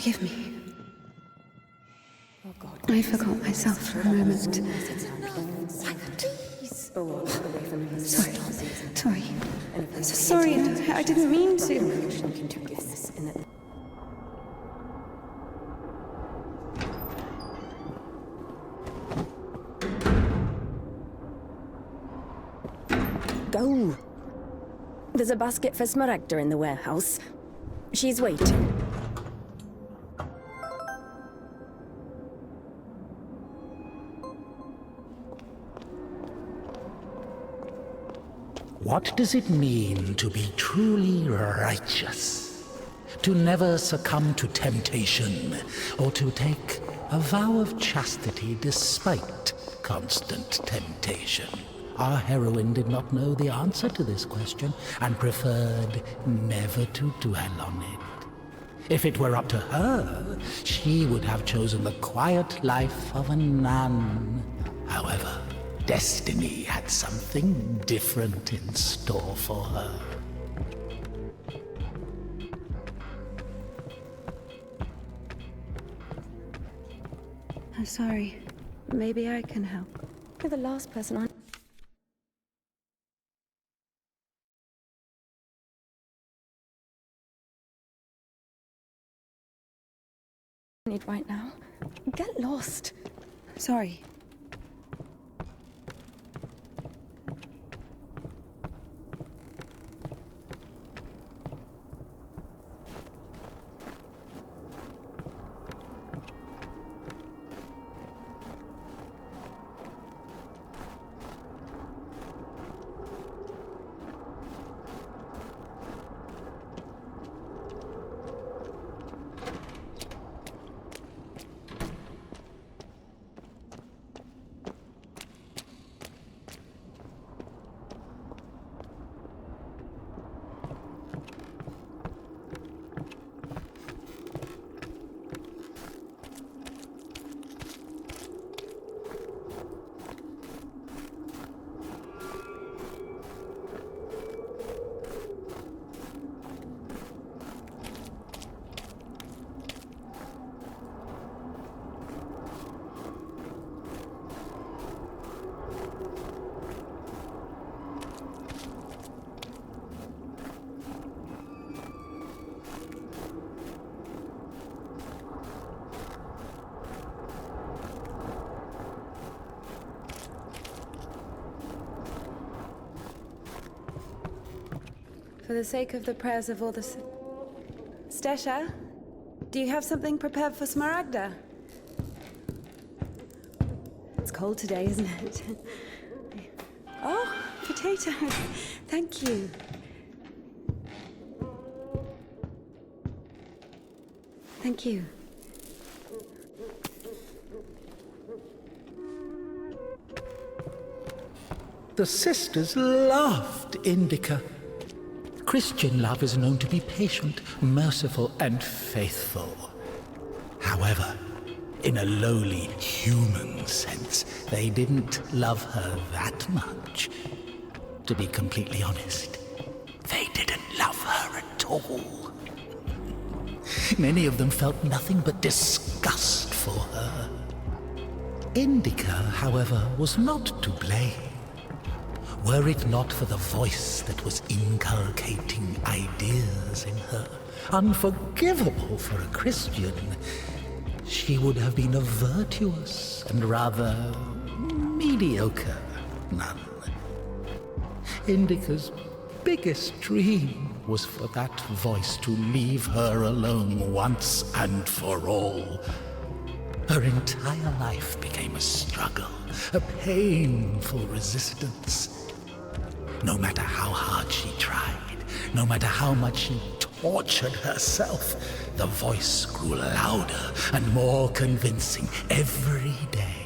Forgive me. I forgot myself for a moment. Sorry. I'm so sorry. I didn't mean to. Go. There's a basket for Smaragda in the warehouse. She's waiting. What does it mean to be truly righteous? To never succumb to temptation, or to take a vow of chastity despite constant temptation? Our heroine did not know the answer to this question and preferred never to dwell on it. If it were up to her, she would have chosen the quiet life of a nun. However, destiny had something different in store for her. I'm sorry. Maybe I can help. You're the last person I need right now. Get lost. Sorry. For the sake of the prayers of all the... Stesha, do you have something prepared for Smaragda? It's cold today, isn't it? Oh, potatoes. Thank you. Thank you. The sisters loved INDIKA. Christian love is known to be patient, merciful, and faithful. However, in a lowly human sense, they didn't love her that much. To be completely honest, they didn't love her at all. Many of them felt nothing but disgust for her. INDIKA, however, was not to blame. Were it not for the voice that was inculcating ideas in her, unforgivable for a Christian, she would have been a virtuous and rather mediocre nun. Indika's biggest dream was for that voice to leave her alone once and for all. Her entire life became a struggle, a painful resistance. No matter how hard she tried, no matter how much she tortured herself, the voice grew louder and more convincing every day.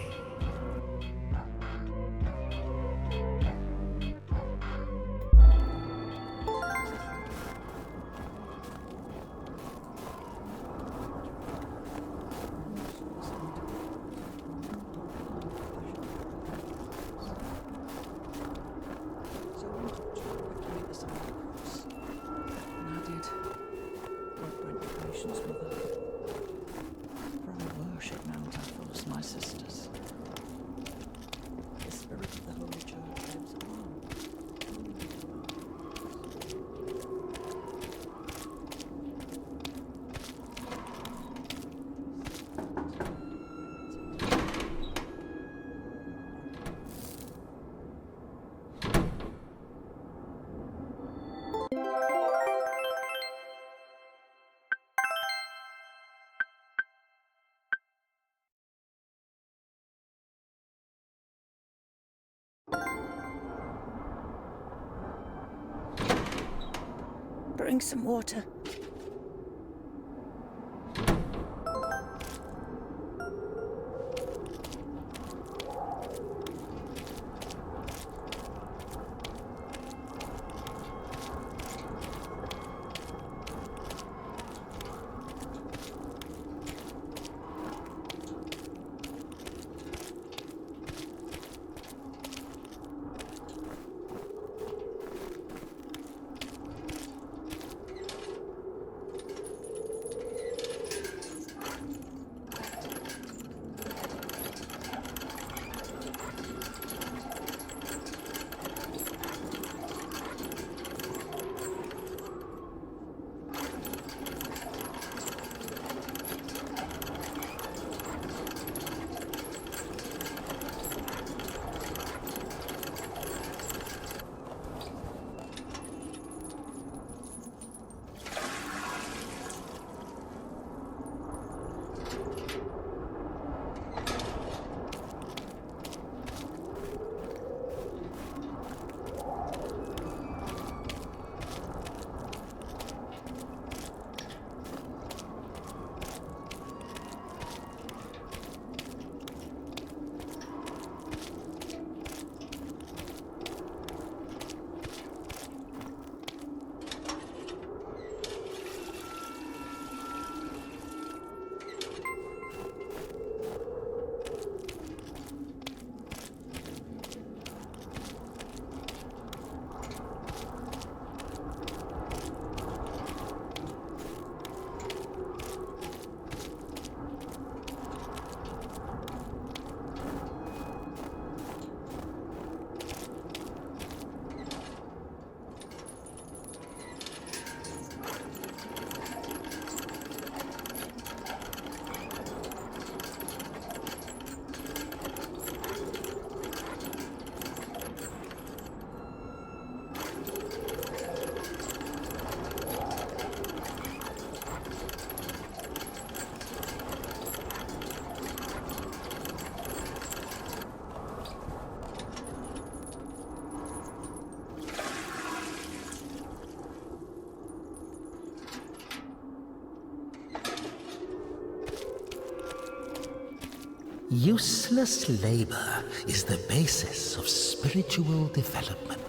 Bring some water. Useless labor is the basis of spiritual development.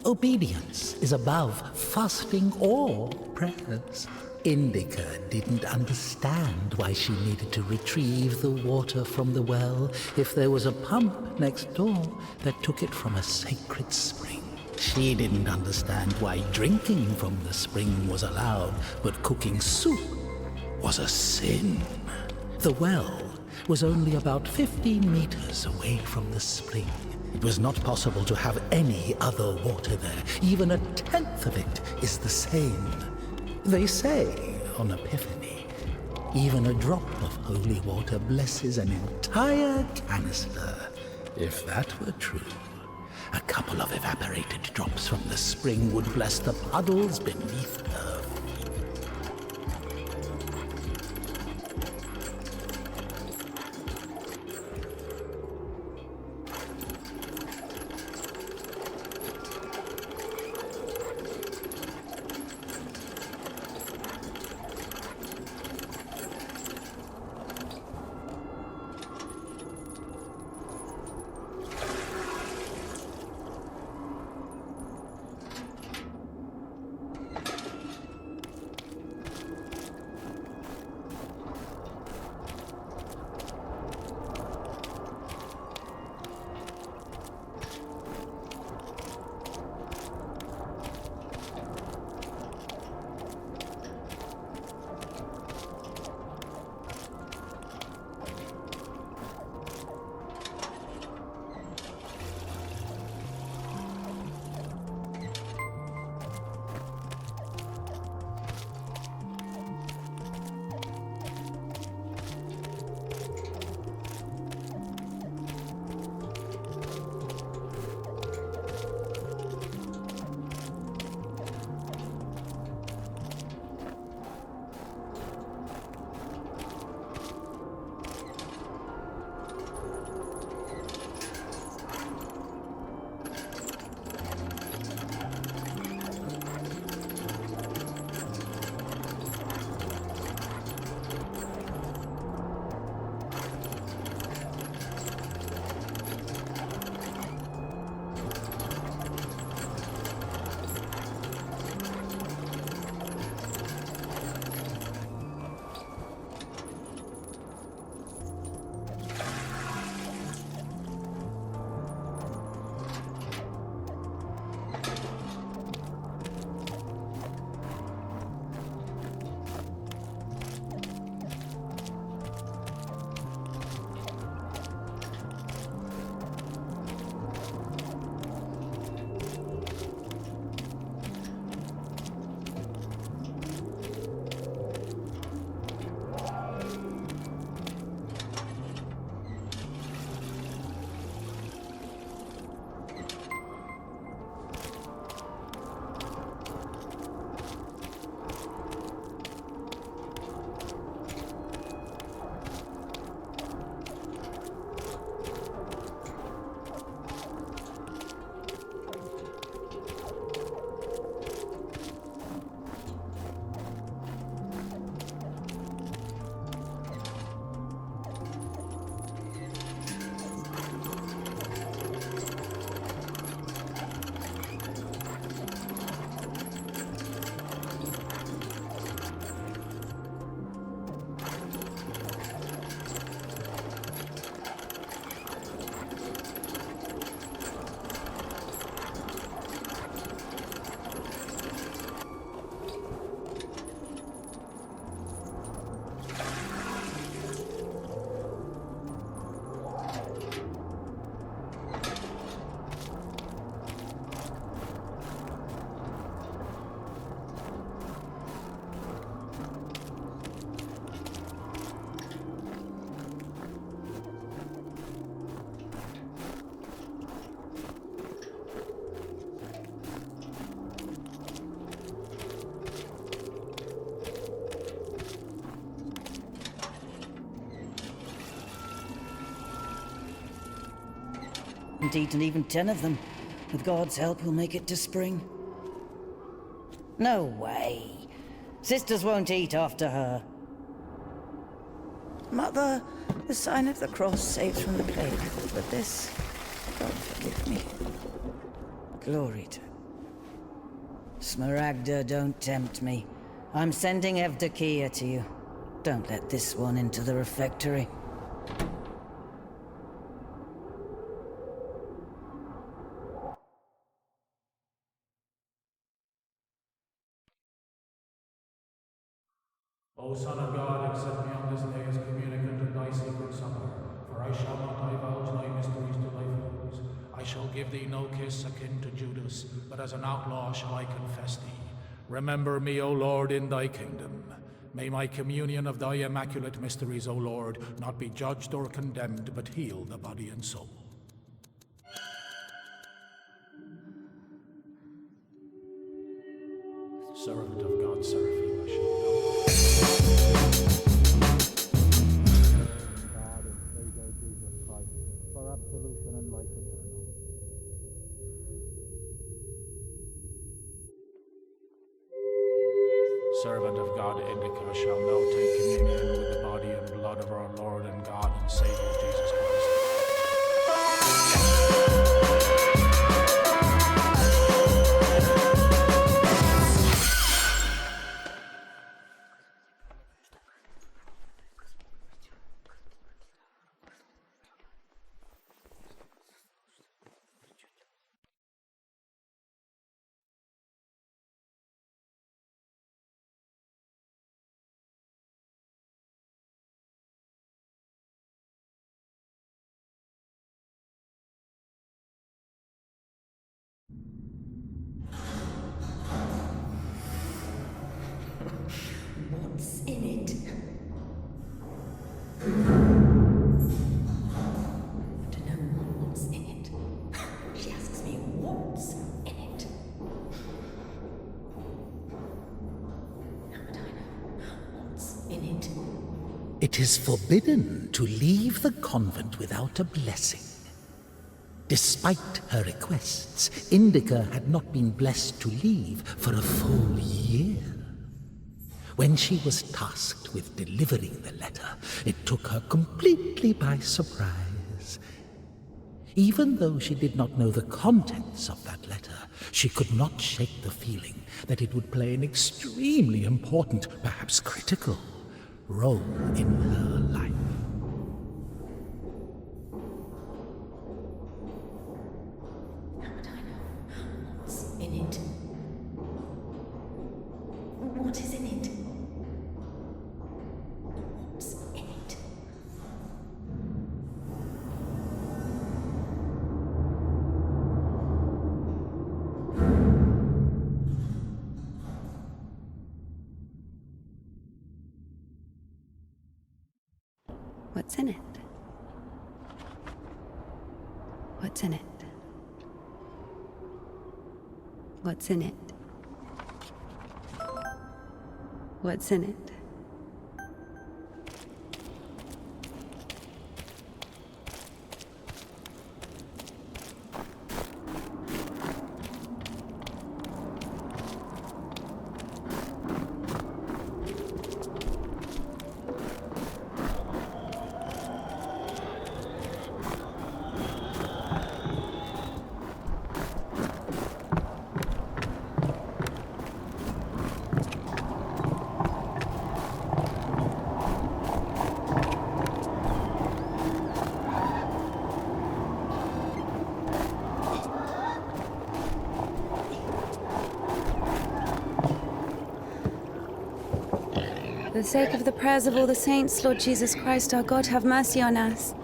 Obedience is above fasting or prayers. Indika didn't understand why she needed to retrieve the water from the well if there was a pump next door that took it from a sacred spring. She didn't understand why drinking from the spring was allowed, but cooking soup was a sin. The well was only about 15 meters away from the spring, It was not possible to have any other water there. Even a tenth of it is the same. They say on Epiphany, even a drop of holy water blesses an entire canister. If that were true, a couple of evaporated drops from the spring would bless the puddles beneath her feet. Eat and even 10 of them. With God's help, we'll make it to spring. No way. Sisters won't eat after her. Mother, the sign of the cross saves from the plague, but this, God forgive me. Glory to... Smaragda, don't tempt me. I'm sending Evdokia to you. Don't let this one into the refectory. O Son of God, accept me on this day as communicant of thy secret supper, for I shall not divulge thy mysteries to thy foes. I shall give thee no kiss akin to Judas, but as an outlaw shall I confess thee. Remember me, O Lord, in thy kingdom. May my communion of thy immaculate mysteries, O Lord, not be judged or condemned, but heal the body and soul. Servant of God, Seraphim, shall know. God, and Savior Jesus Christ, for absolution and life eternal. Servant of God, INDIKA, shall now take communion with the body and blood of our Lord and God and Savior Jesus Christ. What's in it? I don't know what's in it. She asks me what's in it. How would I know what's in it? It is forbidden to leave the convent without a blessing. Despite her requests, INDIKA had not been blessed to leave for a full year. When she was tasked with delivering the letter, it took her completely by surprise. Even though she did not know the contents of that letter, she could not shake the feeling that it would play an extremely important, perhaps critical, role in her life. How would I know what's in it? What is in it? What's in it? What's in it? What's in it? What's in it? What's in it? For the sake of the prayers of all the saints, Lord Jesus Christ, our God, have mercy on us.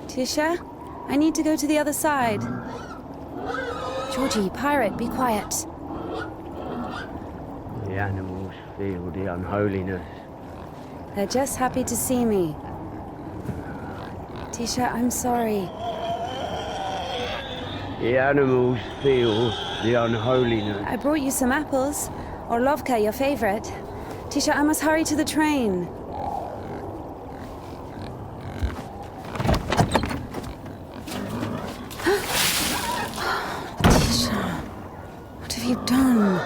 Tisha, I need to go to the other side. Georgie, pirate, be quiet. The animals feel the unholiness. They're just happy to see me. Tisha, I'm sorry. The animals feel the unholiness. I brought you some apples. Orlovka, your favorite. Tisha, I must hurry to the train. Tisha, what have you done?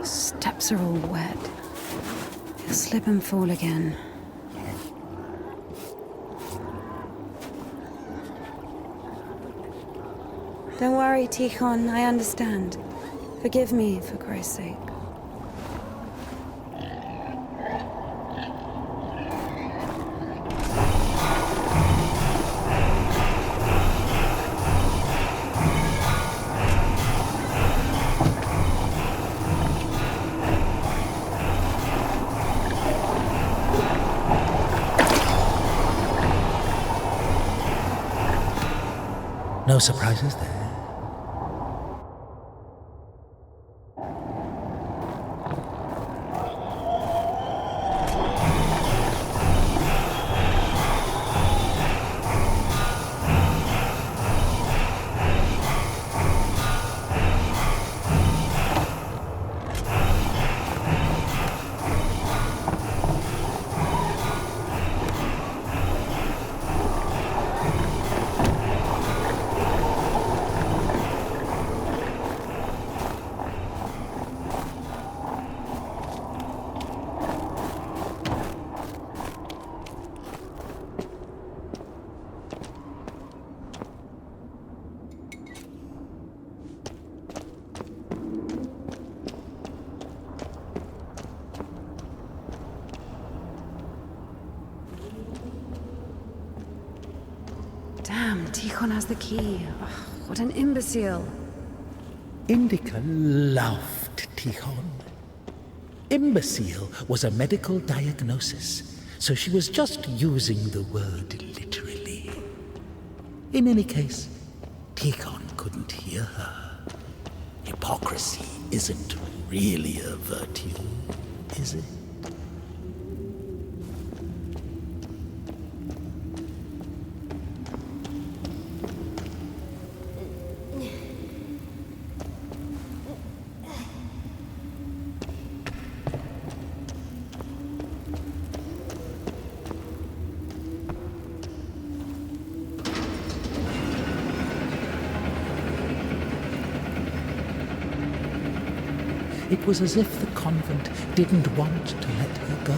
The steps are all wet. You'll slip and fall again. Don't worry, Tikhon, I understand. Forgive me, for Christ's sake. No surprises there. Damn, Tikhon has the key. Ugh, what an imbecile. INDIKA loved Tikhon. Imbecile was a medical diagnosis, so she was just using the word literally. In any case, Tikhon couldn't hear her. Hypocrisy isn't really a virtue, is it? It was as if the convent didn't want to let her go.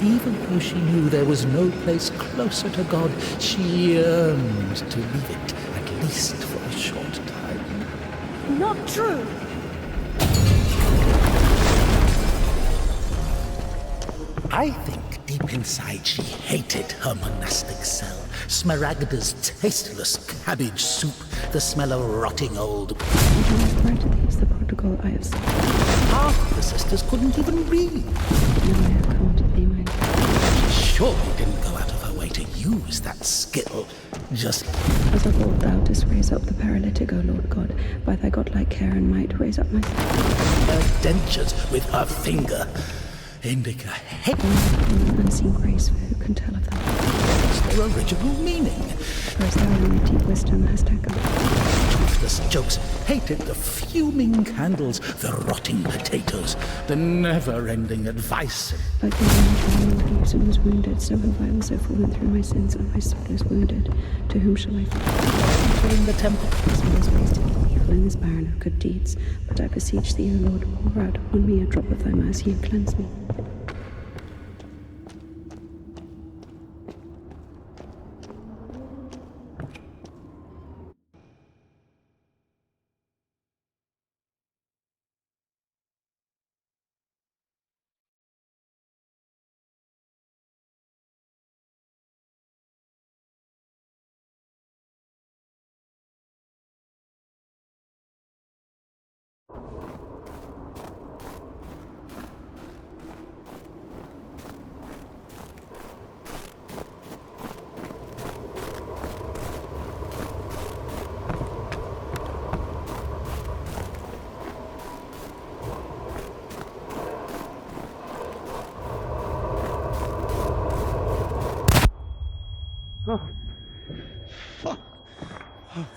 Even though she knew there was no place closer to God, she yearned to leave it, at least for a short time. Not true! I think deep inside she hated her monastic cell. Smaragda's tasteless cabbage soup, the smell of rotting old... The protocol I have set. Half the sisters couldn't even read. Now I have come to be my... She surely didn't go out of her way to use that skill. Just... As of old thou didst raise up the paralytic, O Lord God, by thy godlike care and might raise up myself. her dentures with her finger. INDIKA head. An unseen grace, for who can tell of them? What's their original meaning? For as thou in thy deep wisdom hast echoed. Toothless jokes, hated the fuming candles, the rotting potatoes, the never-ending advice. Like the one who leaves and was wounded, so have I also fallen through my sins, and my soul is wounded. To whom shall I flee? In the temple. This man is wasted in evil and is barren of good deeds. But I beseech thee, O Lord, pour out upon me a drop of thy mercy and cleanse me.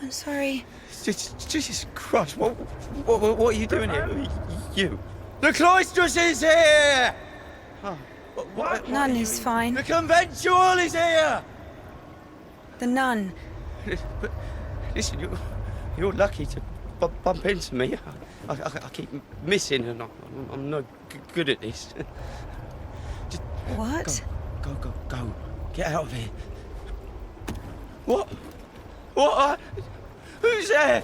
I'm sorry. Jesus Christ, what are you doing here? You. The cloistress is here! What? Nun is fine. The conventual is here! The nun. But listen, you're lucky to bump into me. I keep missing and I'm no good at this. Just What? go. Get out of here. What? What? Who's there?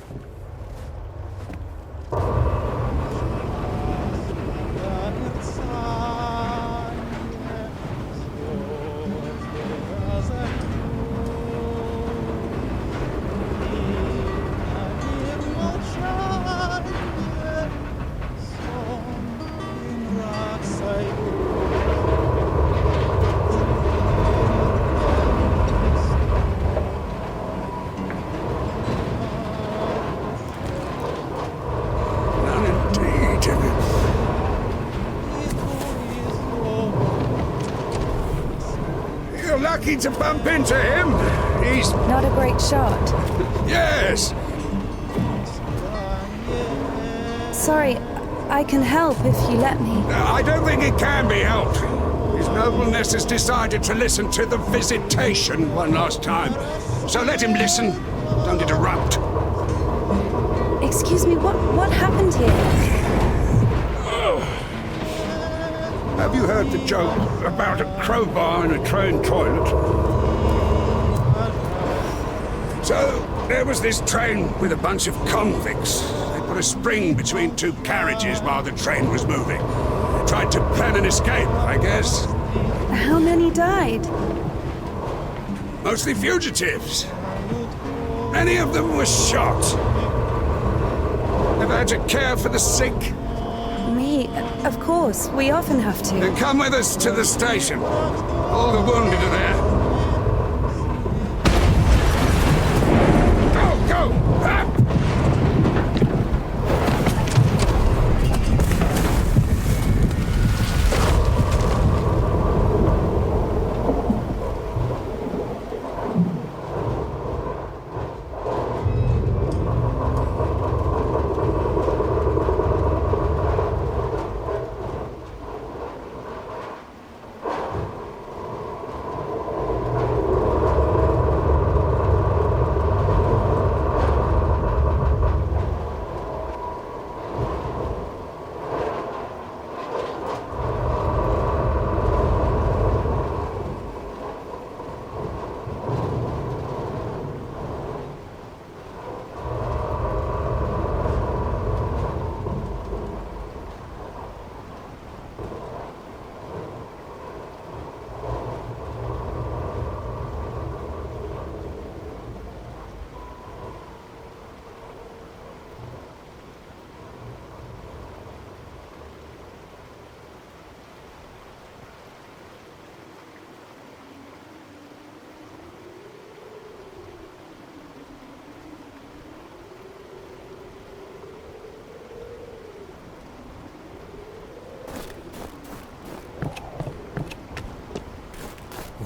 lucky to bump into him. He's... Not a great shot. Yes! Sorry, I can help if you let me. I don't think it can be helped. His nobleness has decided to listen to the visitation one last time. So let him listen. Don't interrupt. Excuse me, what happened here? Have you heard the joke about a crowbar in a train toilet? So, there was this train with a bunch of convicts. They put a spring between two carriages while the train was moving. Tried to plan an escape, I guess. How many died? Mostly fugitives. Many of them were shot. Ever had to care for the sick? Me? Of course. We often have to. Then come with us to the station. All the wounded are there. Go! Up!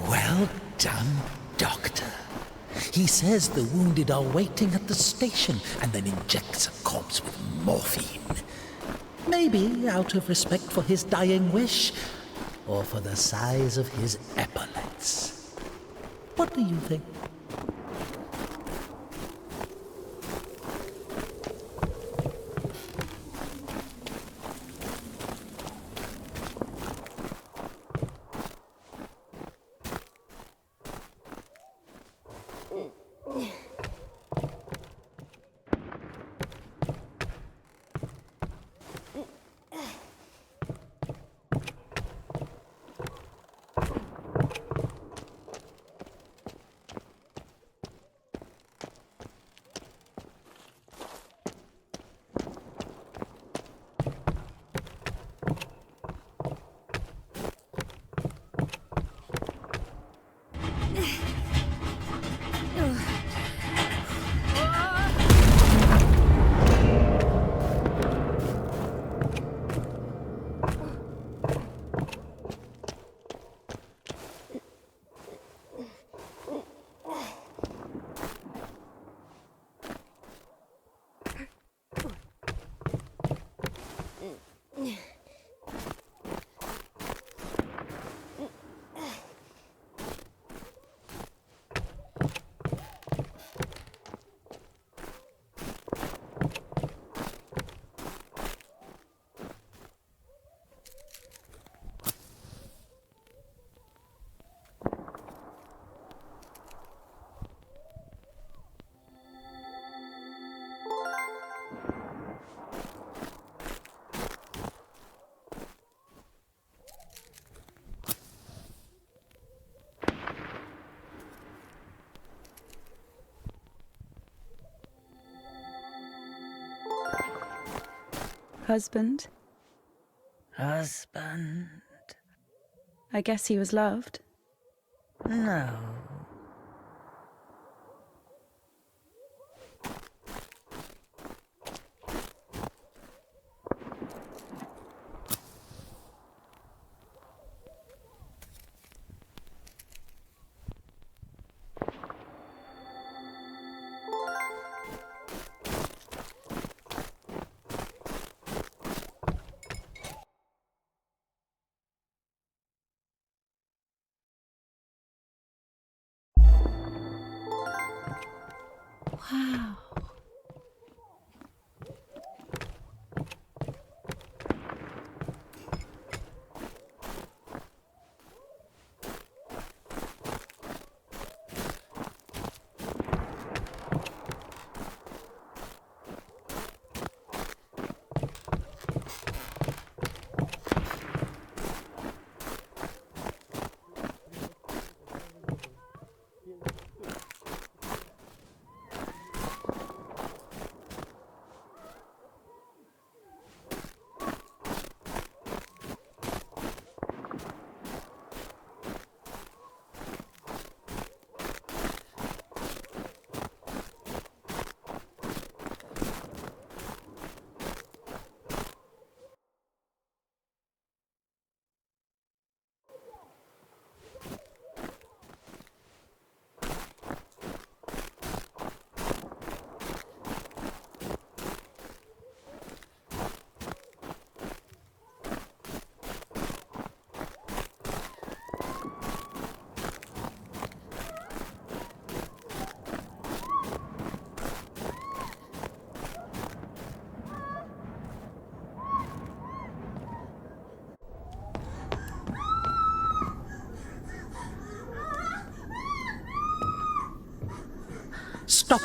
Well done, Doctor. He says the wounded are waiting at the station and then injects a corpse with morphine. Maybe out of respect for his dying wish, or for the size of his epaulets. What do you think? Husband? Husband? I guess he was loved. No. Wow. Stop!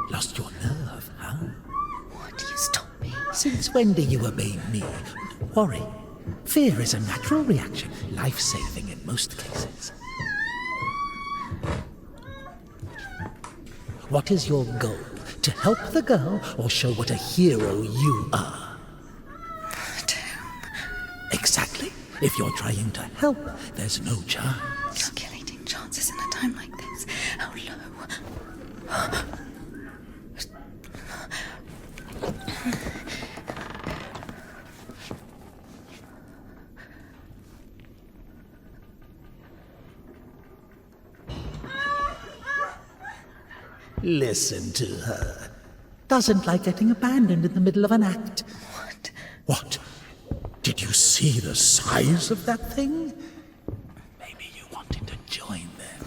Lost your nerve, huh? What do you stop me? Since when do you obey me? Don't worry. Fear is a natural reaction, life-saving in most cases. What is your goal? To help the girl or show what a hero you are? Exactly. If you're trying to help, there's no chance. Calculating chances in a time like this. How low? Listen to her. Doesn't like getting abandoned in the middle of an act. What? What? Did you see the size of that thing? Maybe you wanted to join them.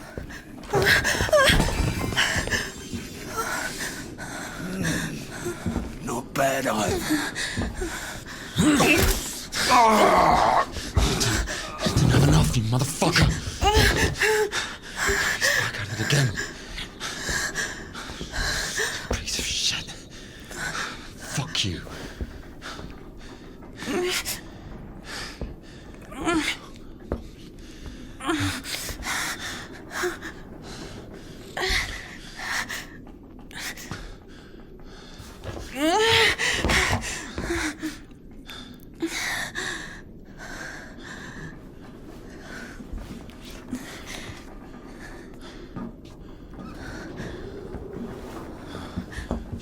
Not bad either. Didn't have enough, you motherfucker. He's back at it again. Piece of shit. Fuck you.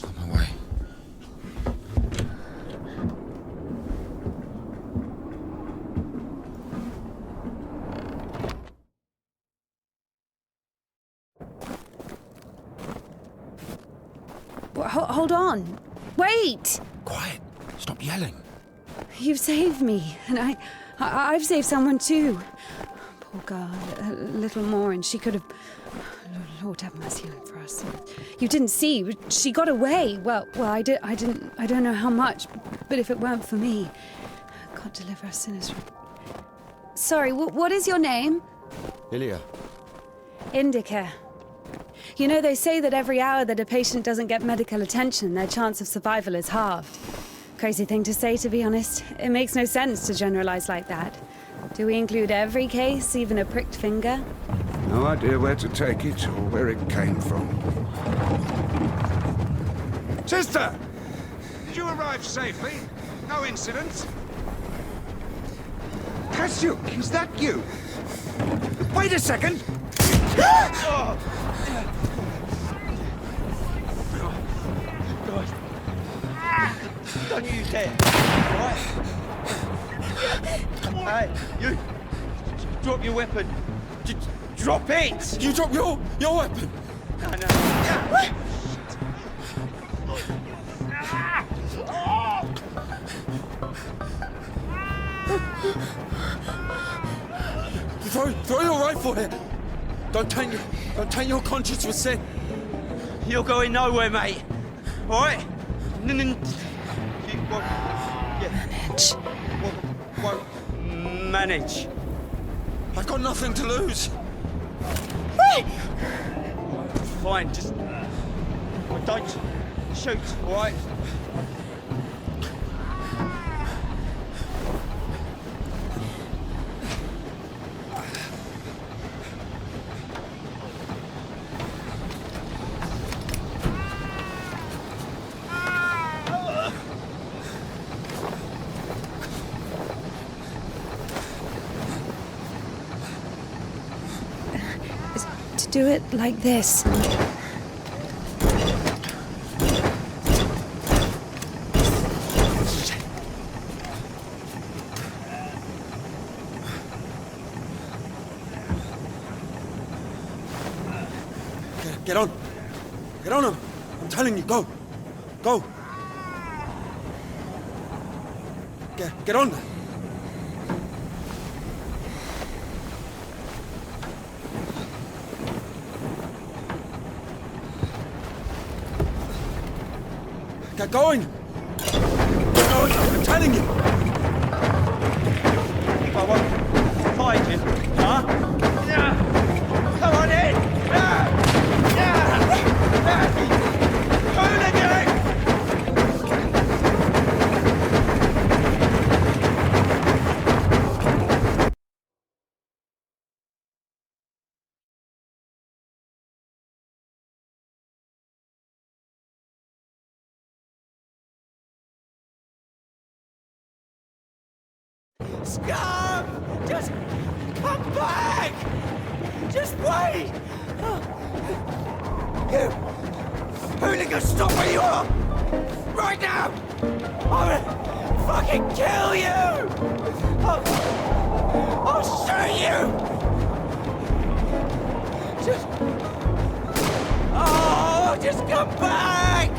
On my way. Hold on. Wait! Quiet. Stop yelling. You've saved me, and I've saved someone too. Poor girl, a little more, and she could have. Lord have mercy on for us. You didn't see. She got away. Well, I don't know how much, but if it weren't for me, God deliver us sinners from. Sorry, what is your name? Ilya. INDIKA. You know, they say that every hour that a patient doesn't get medical attention, their chance of survival is halved. Crazy thing to say, to be honest. It makes no sense to generalize like that. Do we include every case, even a pricked finger? No idea where to take it or where it came from. Sister! Did you arrive safely? No incidents? Kasyuk, is that you? Wait a second! Don't use that. Right? Hey, you! Drop your weapon. Drop it! You drop your weapon. No. Throw your rifle here. Don't taint your conscience with sin. You're going nowhere, mate. All right? Manage. Won't manage. I've got nothing to lose. Fine, just don't shoot, all right? To do it like this. Get on. Get on him. I'm telling you, go. Go. Get on. Get going. Get going. I'm telling you. I won't fight him, huh? Yeah. Come on in. Yeah. Scum! Just come back! Just wait! You hooligan, stop where you are! Right now! I'm gonna fucking kill you! I'll shoot you! Just come back!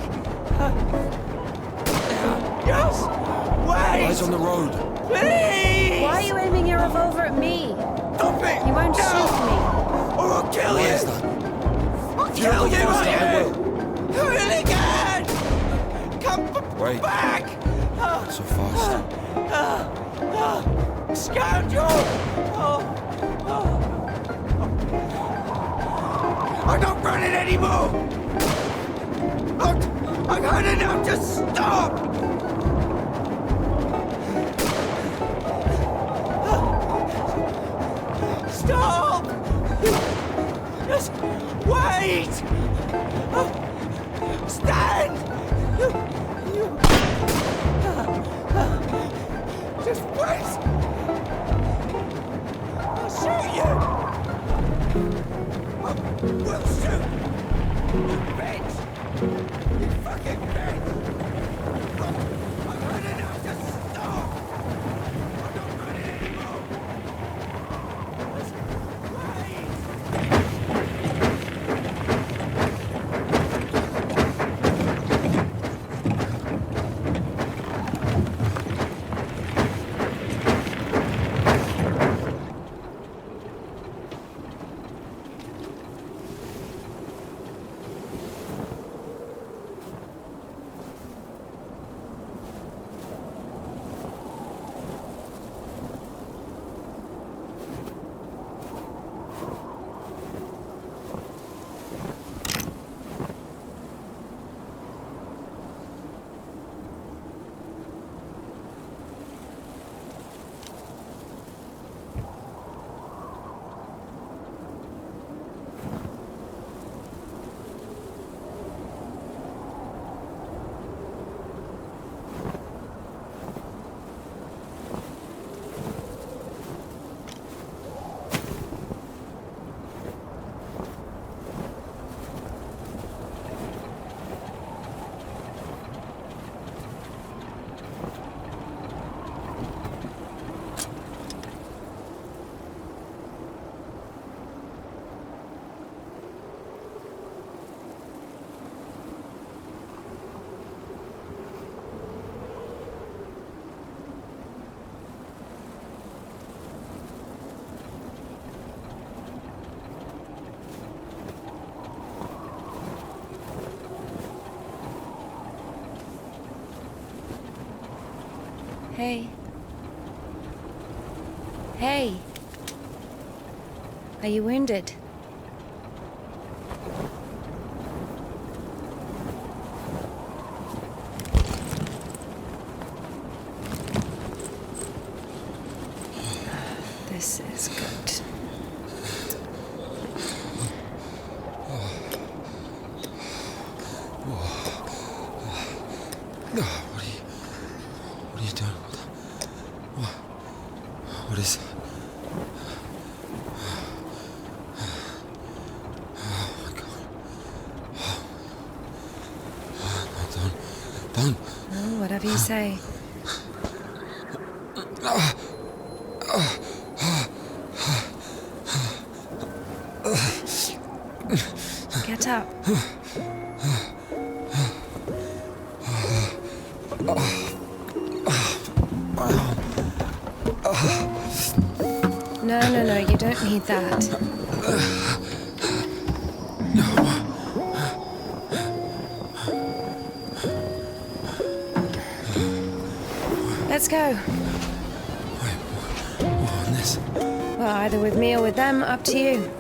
Just wait! Eyes on the road. Please! Why are you aiming your revolver at me? Stop it! You won't No! shoot me. Or I'll kill Why you! is that? I'll If you kill don't you, go faster, I will. Hooligan! Come Wait. back! Not so fast. Scoundrel! I'm not running anymore! I've had enough to stop! Stop! Just wait! Stand! Just wait! I'll shoot you! I will shoot! You bitch! You fucking bitch! I've had enough to stop! I'm not running anymore! Just wait! Hey. Hey. Are you wounded? This is good. What are you doing? What is it? Oh my God. No, don't. Oh, whatever you say. Get up. No, you don't need that. Let's go. Wait, what on this? Well, either with me or with them, up to you.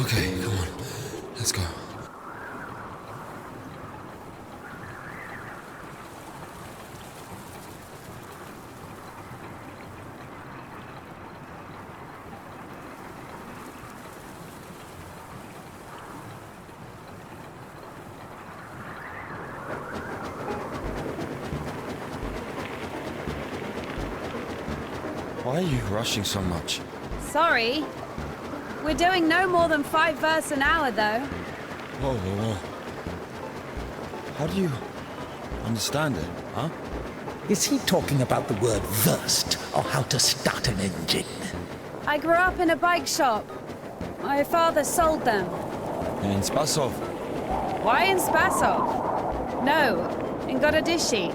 Okay, come on. Let's go. Why are you rushing so much? Sorry. We're doing no more than 5 verses an hour, though. Whoa. How do you understand it, huh? Is he talking about the word versed or how to start an engine? I grew up in a bike shop. My father sold them. In Spasov. Why in Spasov? No, in Gorodishi.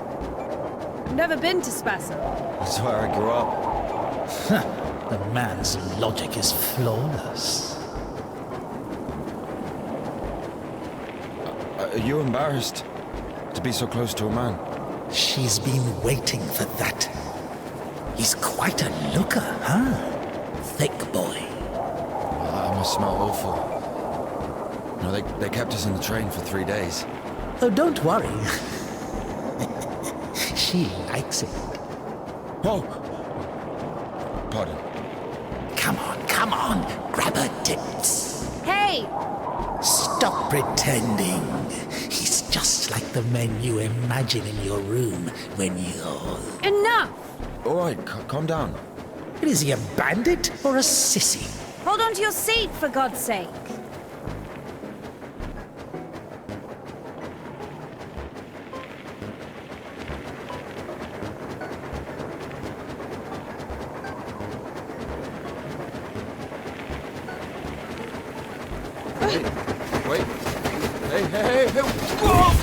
I've never been to Spasov. That's where I grew up. The man's logic is flawless. Are you embarrassed to be so close to a man? She's been waiting for that. He's quite a looker, huh? Thick boy. I must smell awful. No, they kept us in the train for 3 days. Oh, don't worry. She likes it. Whoa! Pardon. Come on, grab her tits. Hey! Stop pretending. He's just like the men you imagine in your room when you're... Enough! All right, calm down. Is he a bandit or a sissy? Hold on to your seat, for God's sake. Wait. Hey. Whoa!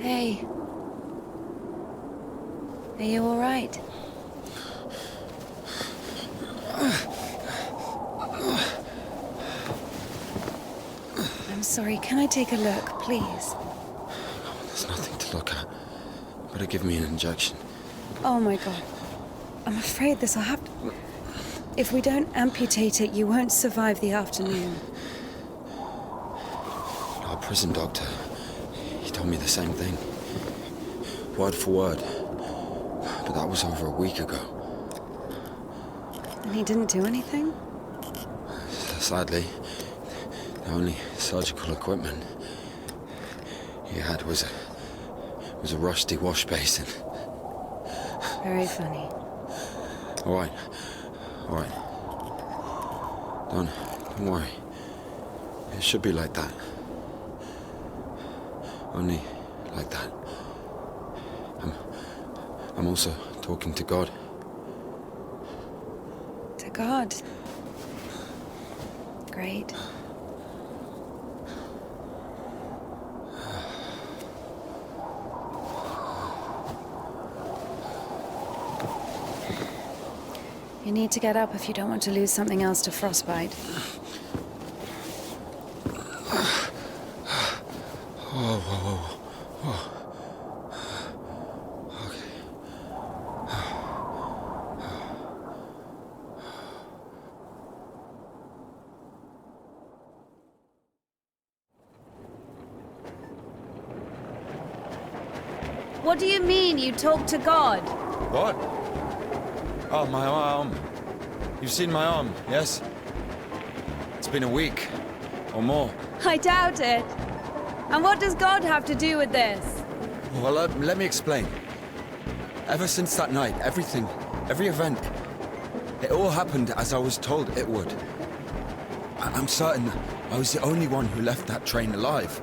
Hey. Are you all right? I'm sorry, can I take a look, please? There's nothing to look at. Better give me an injection. Oh my god. I'm afraid this'll have to... If we don't amputate it, you won't survive the afternoon. Our prison doctor, he told me the same thing. Word for word. But that was over a week ago. And he didn't do anything? Sadly, the only surgical equipment he had was a rusty wash basin. Very funny. All right. Don't worry. It should be like that. Only like that. I'm also talking to God. To God. Great. You need to get up if you don't want to lose something else to frostbite. Whoa. Okay. What do you mean you talk to God? What? Oh, my arm. You've seen my arm, yes? It's been a week, or more. I doubt it. And what does God have to do with this? Well, let me explain. Ever since that night, every event, it all happened as I was told it would. I'm certain I was the only one who left that train alive.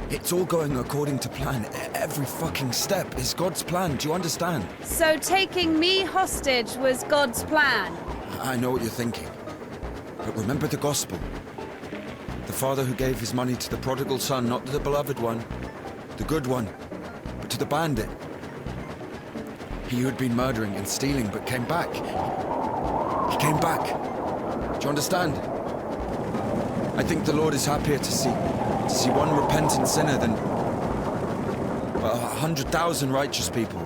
It's all going according to plan. Every fucking step is God's plan, do you understand? So taking me hostage was God's plan? I know what you're thinking. But remember the gospel. The father who gave his money to the prodigal son, not the beloved one. The good one. the bandit. He who had been murdering and stealing but came back. He came back. Do you understand? I think the Lord is happier to see one repentant sinner than 100,000 righteous people.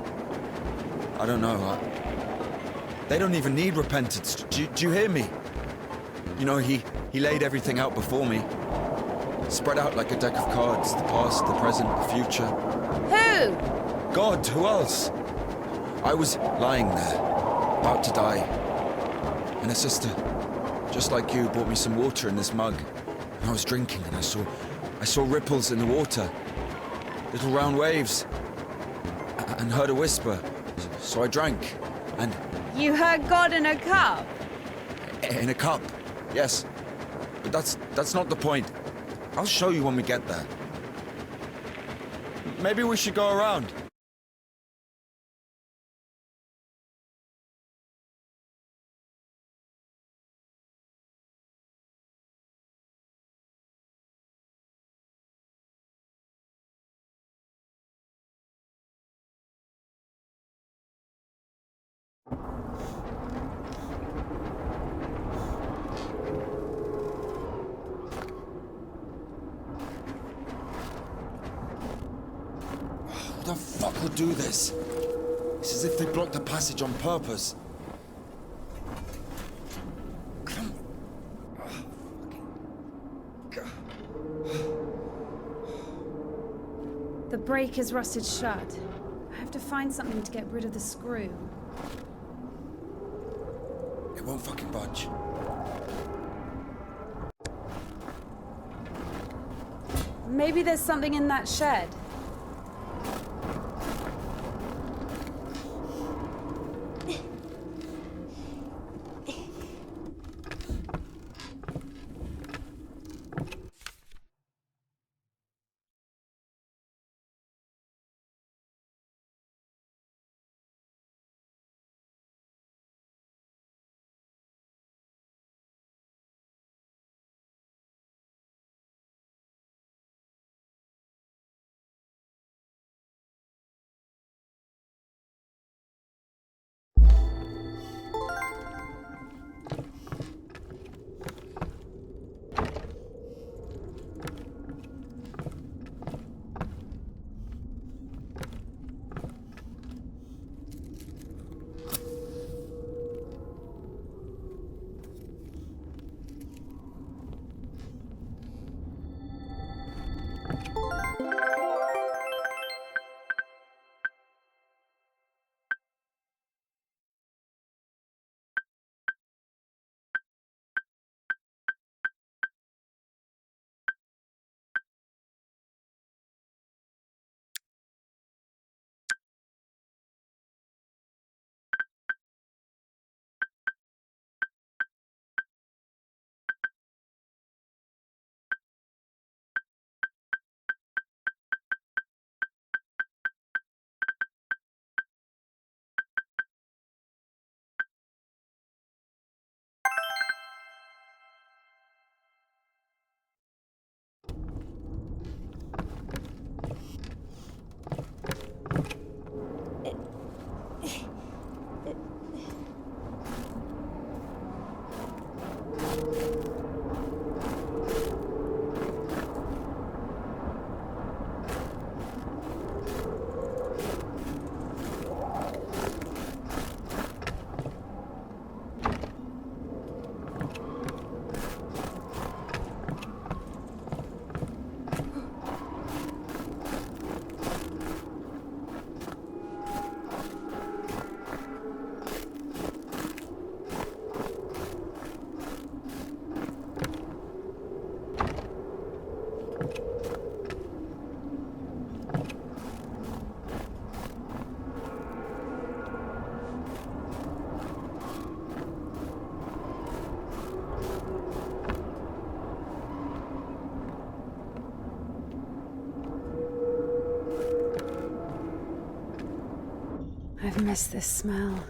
I don't know. They don't even need repentance. Do you hear me? You know, he laid everything out before me. Spread out like a deck of cards. The past, the present, the future. Who? God, who else? I was lying there, about to die. And a sister, just like you, brought me some water in this mug. And I was drinking and I saw ripples in the water. Little round waves. And heard a whisper. So I drank. And... You heard God in a cup? In a cup, yes. But that's not the point. I'll show you when we get there. Maybe we should go around. Who the fuck would do this? It's as if they blocked the passage on purpose. Come on. The brake is rusted shut. I have to find something to get rid of the screw. It won't fucking budge. Maybe there's something in that shed. I've missed this smell.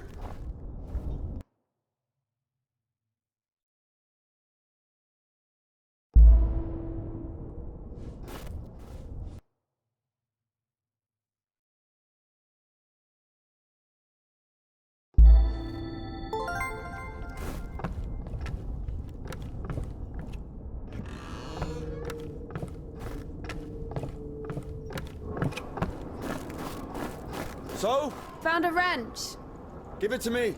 So? Found a wrench. Give it to me.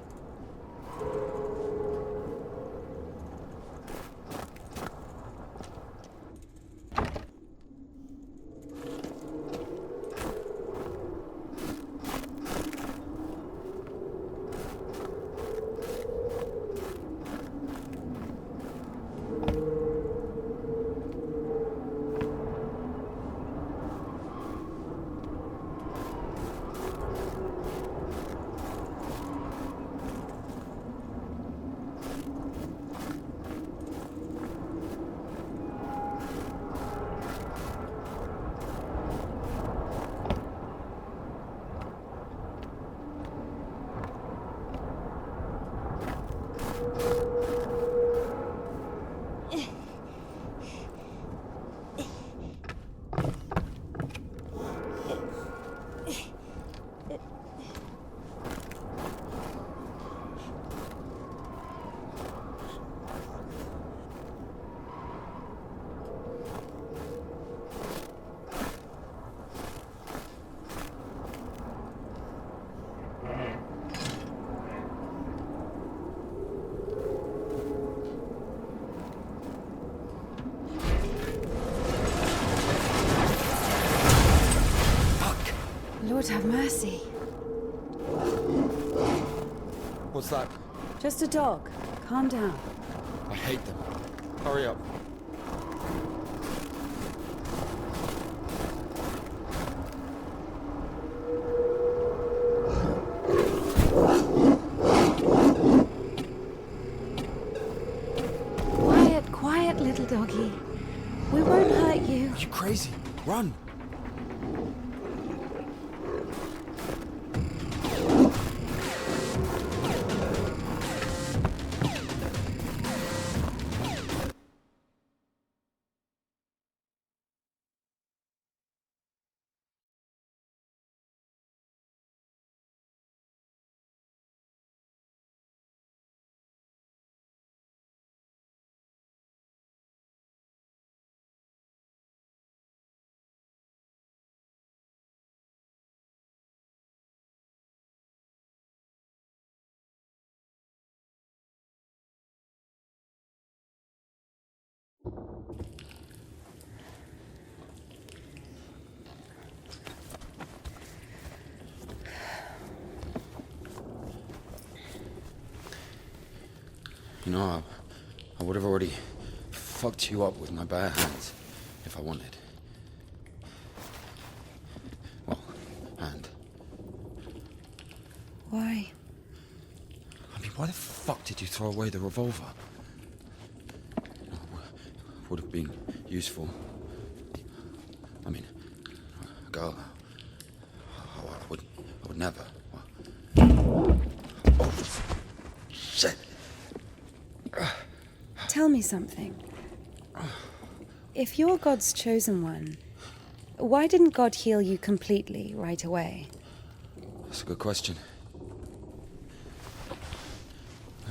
Lord have mercy. What's that? Just a dog. Calm down. I hate them. Hurry up. Quiet, quiet, little doggy. We won't hurt you. Are you crazy? Run! You know, I would have already fucked you up with my bare hands if I wanted. Well, and... Why? I mean, why the fuck did you throw away the revolver? Would have been useful. I mean, a girl. I would never. Oh, shit. Tell me something. If you're God's chosen one, why didn't God heal you completely right away? That's a good question.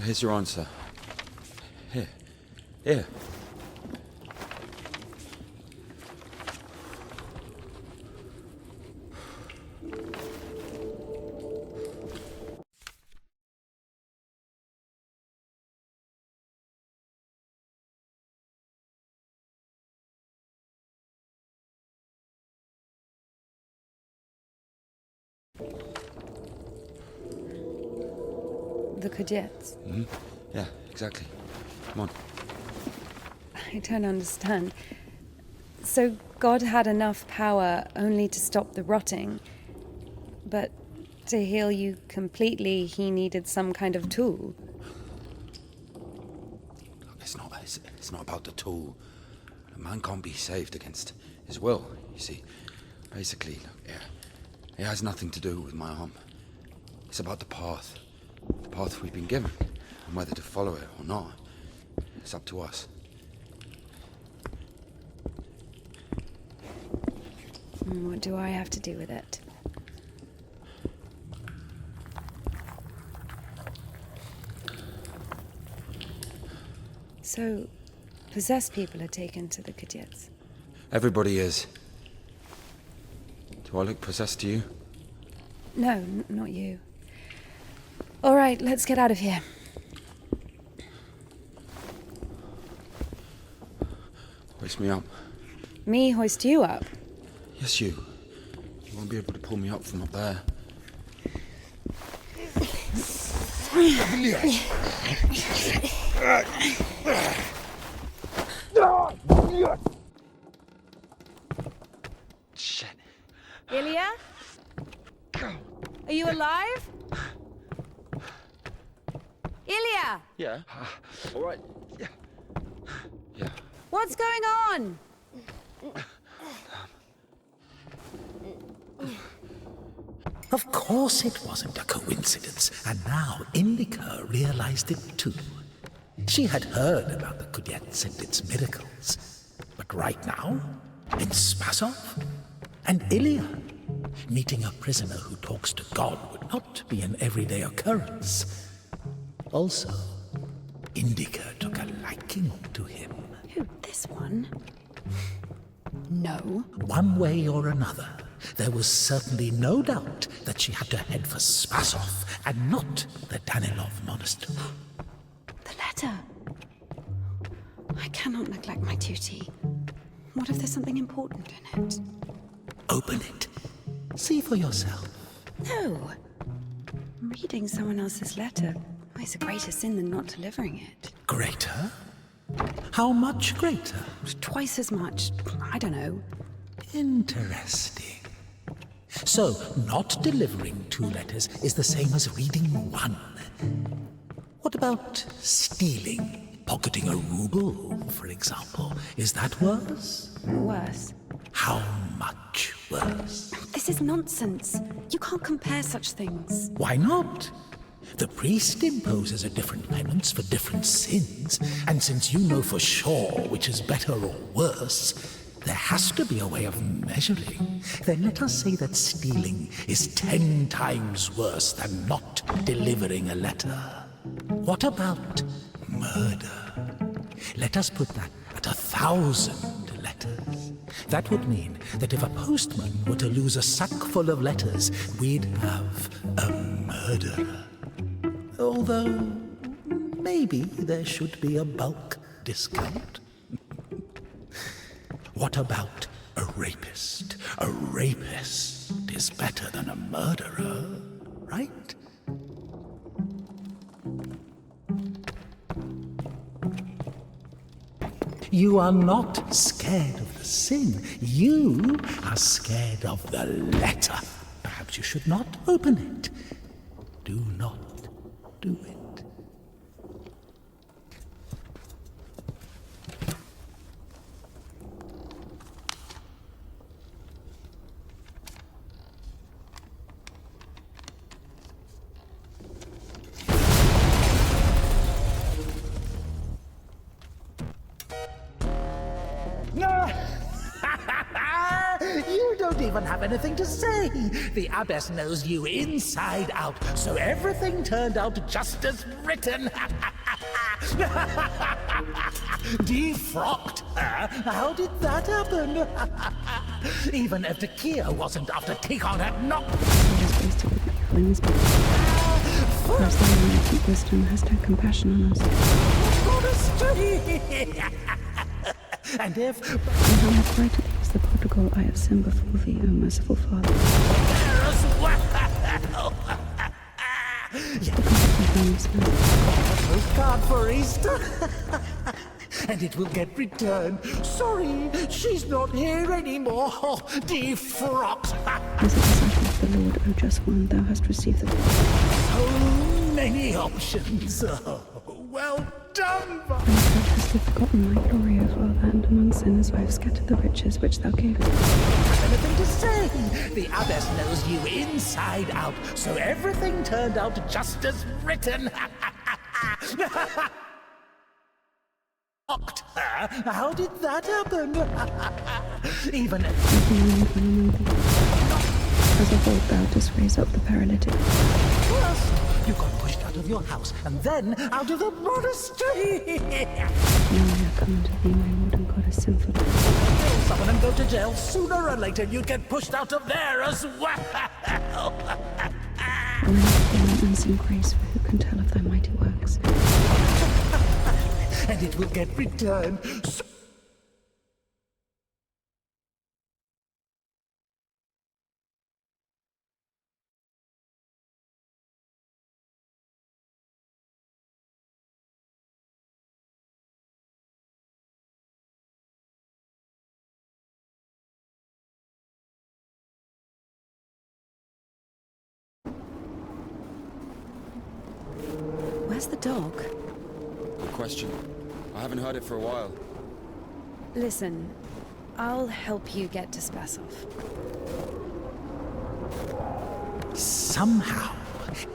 Here's your answer. Here. The Kujets. Mm-hmm. Yeah, exactly. Come on. I don't understand. So God had enough power only to stop the rotting, but to heal you completely, he needed some kind of tool. Look, it's not about the tool. A man can't be saved against his will, you see. Basically, look, it has nothing to do with my arm. It's about the path. The path we've been given. And whether to follow it or not, it's up to us. What do I have to do with it? So, possessed people are taken to the Kujets. Everybody is. Do I look possessed to you? No, not you. All right, let's get out of here. Hoist me up. Me hoist you up? Yes, you. You won't be able to pull me up from up there. Shit. Ilya? Are you alive? Ilya! Yeah. All right. Yeah. Yeah. What's going on? Of course it wasn't a coincidence, and now INDIKA realized it too. She had heard about the Kudets and its miracles, but right now, in Spasov and Ilya, meeting a prisoner who talks to God would not be an everyday occurrence. Also, INDIKA took a liking to him. Who, this one? No. One way or another, there was certainly no doubt that she had to head for Spasov and not the Danilov monastery. The letter. I cannot neglect my duty. What if there's something important in it? Open it. See for yourself. No. Reading someone else's letter is a greater sin than not delivering it. Greater? How much greater? Twice as much. I don't know. Interesting. So, not delivering 2 letters is the same as reading 1. What about stealing? Pocketing a ruble, for example. Is that worse? Worse. How much worse? This is nonsense. You can't compare such things. Why not? The priest imposes a different penance for different sins, and since you know for sure which is better or worse, there has to be a way of measuring. Then let us say that stealing is 10 times worse than not delivering a letter. What about murder? Let us put that at 1,000 letters. That would mean that if a postman were to lose a sack full of letters, we'd have a murderer. Although, maybe there should be a bulk discount. What about a rapist? A rapist is better than a murderer, right? You are not scared of the sin. You are scared of the letter. Perhaps you should not open it. Do not do it. You don't even have anything to say. The abbess knows you inside out, so everything turned out just as written. Defrocked her? How did that happen? Even Evdokia wasn't after Tikhon had knocked. Perhaps the Almighty wisdom has had compassion on us. And if... And how much greater is the prodigal I have sinned before thee, O merciful Father. A postcard for Easter. And it will get returned. Sorry, she's not here anymore. Defrocked. As a disciple of the Lord, O just one, thou hast received the... So many options. Oh, well done, Thou hast forgotten my glory, O Father, and among sinners I have scattered the riches which thou gavest. Anything to say? The abbess knows you inside out, so everything turned out just as written. Shocked her? How did that happen? Even as of old thou dost raise up the paralytic. First, you got pushed out of your house, and then out of the monastery. Now I come unto thee, my Lord and God, as sinful. Kill someone and go to jail. Sooner or later, you'd get pushed out of there as well. Or in unseen grace, for who can tell of thy mighty works? And it will get returned. Where's the dog? Good question. I haven't heard it for a while. Listen, I'll help you get to Spasov. Somehow,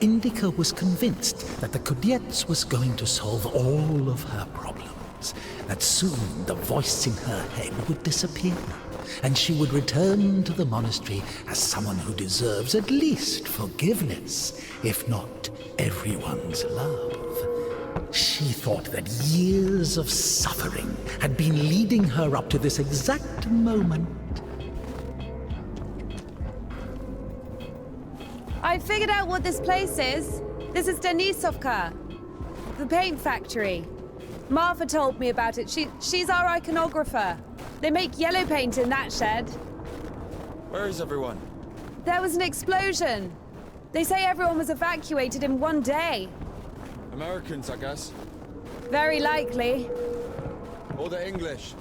INDIKA was convinced that the Kudets was going to solve all of her problems, that soon the voice in her head would disappear, and she would return to the monastery as someone who deserves at least forgiveness, if not everyone's love. She thought that years of suffering had been leading her up to this exact moment. I figured out what this place is. This is Denisovka, the paint factory. Martha told me about it. She's our iconographer. They make yellow paint in that shed. Where is everyone? There was an explosion. They say everyone was evacuated in one day. Americans, I guess. Very likely. Or the English.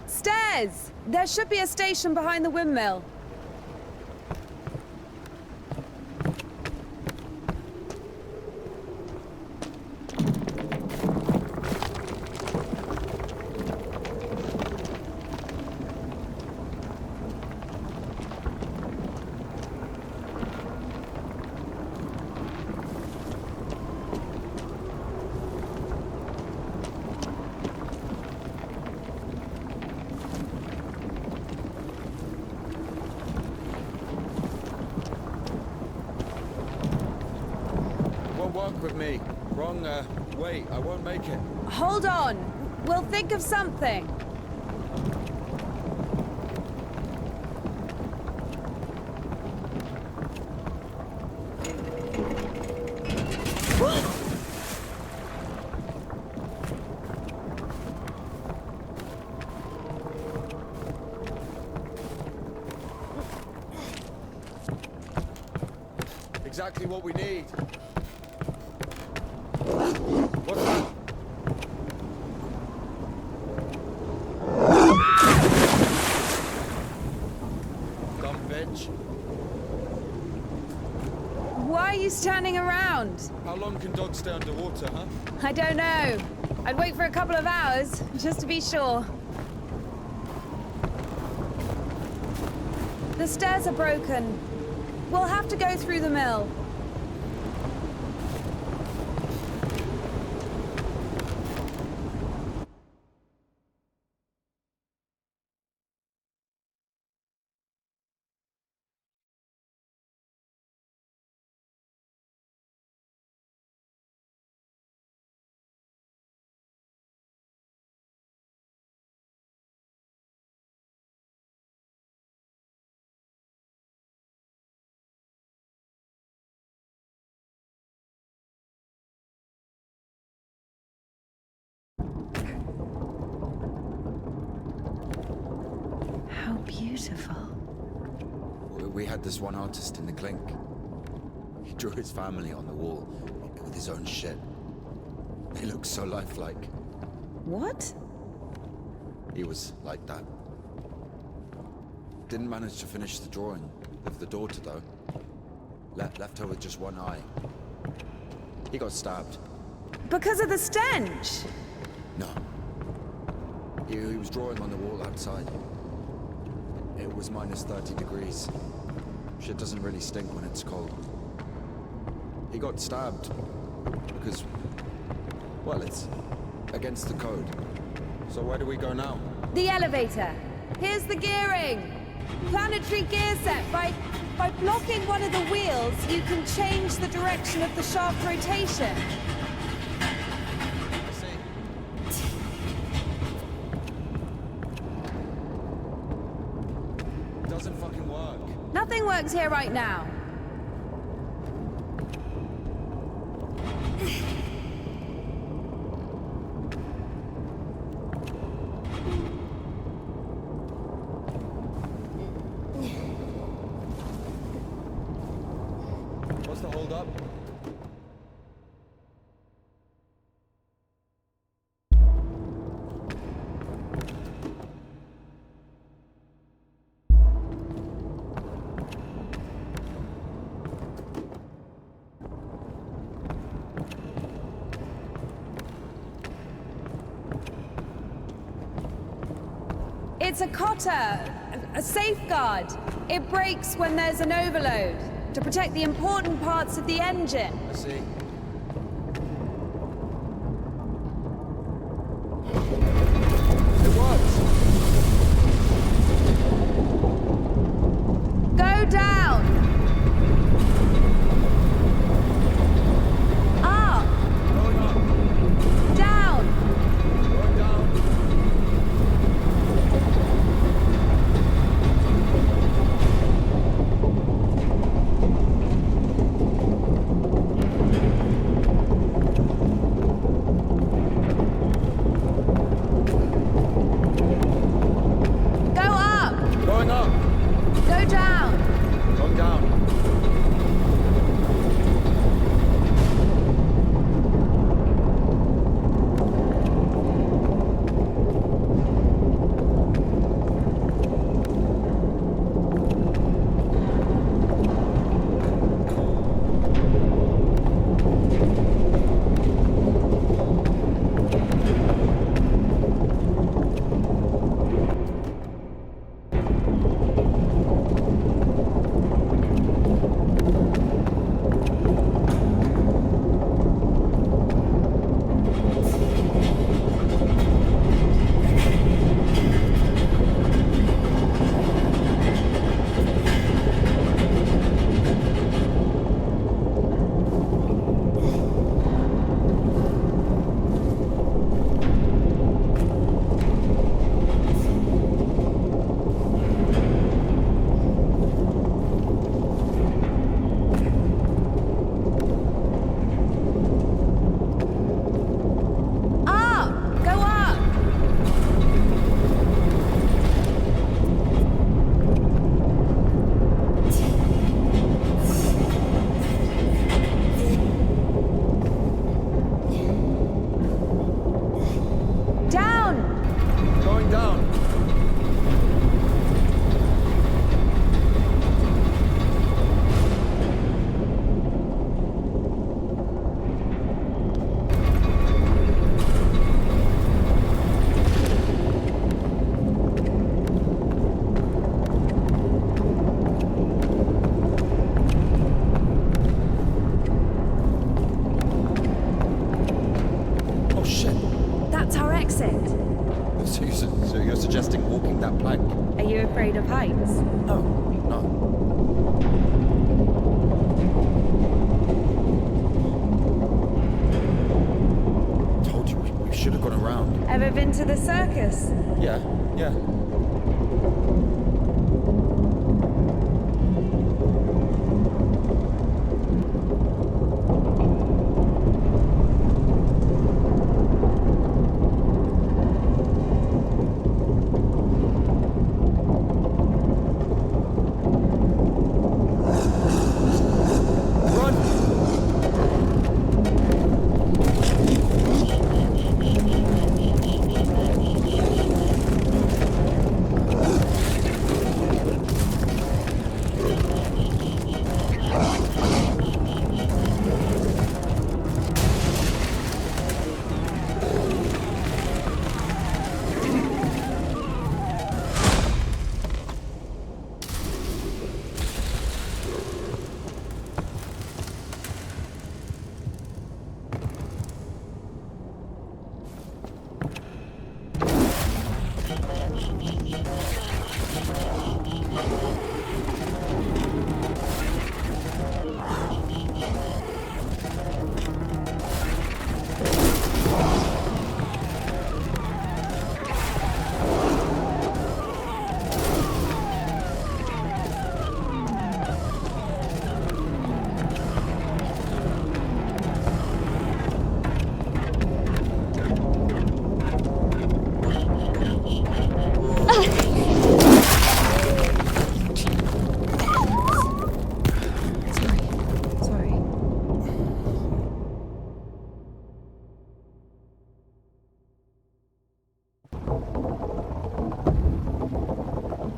Stairs! There should be a station behind the windmill. Walk with me. Wrong, way. I won't make it. Hold on. We'll think of something. Exactly what we need. What's that? Dumb bitch. Why are you standing around? How long can dogs stay underwater, huh? I don't know. I'd wait for a couple of hours, just to be sure. The stairs are broken. We'll have to go through the mill. beautiful. We had this one artist in the clink. He drew his family on the wall with his own shit. They look so lifelike. What? He was like that. Didn't manage to finish the drawing of the daughter, though. Left her with just one eye. He got stabbed. Because of the stench? No. He was drawing on the wall outside. It was minus 30 degrees. Shit doesn't really stink when it's cold. He got stabbed because, well, it's against the code. So where do we go now? The elevator. Here's the gearing. Planetary gear set. By blocking one of the wheels, you can change the direction of the shaft rotation. Doesn't fucking work. Nothing works here right now. What's the hold up? It's a cotter, a safeguard. It breaks when there's an overload, to protect the important parts of the engine. I see. It works! Go down! Up! Going up! Down! Going down! Go up! Going up! Go down! Going down! Up! Go up! Down! Going down! Oh shit! That's our exit. So you're suggesting walking that plank? Are you afraid of heights? No, no. Told you we should have gone around. Ever been to the circus? Yeah, yeah.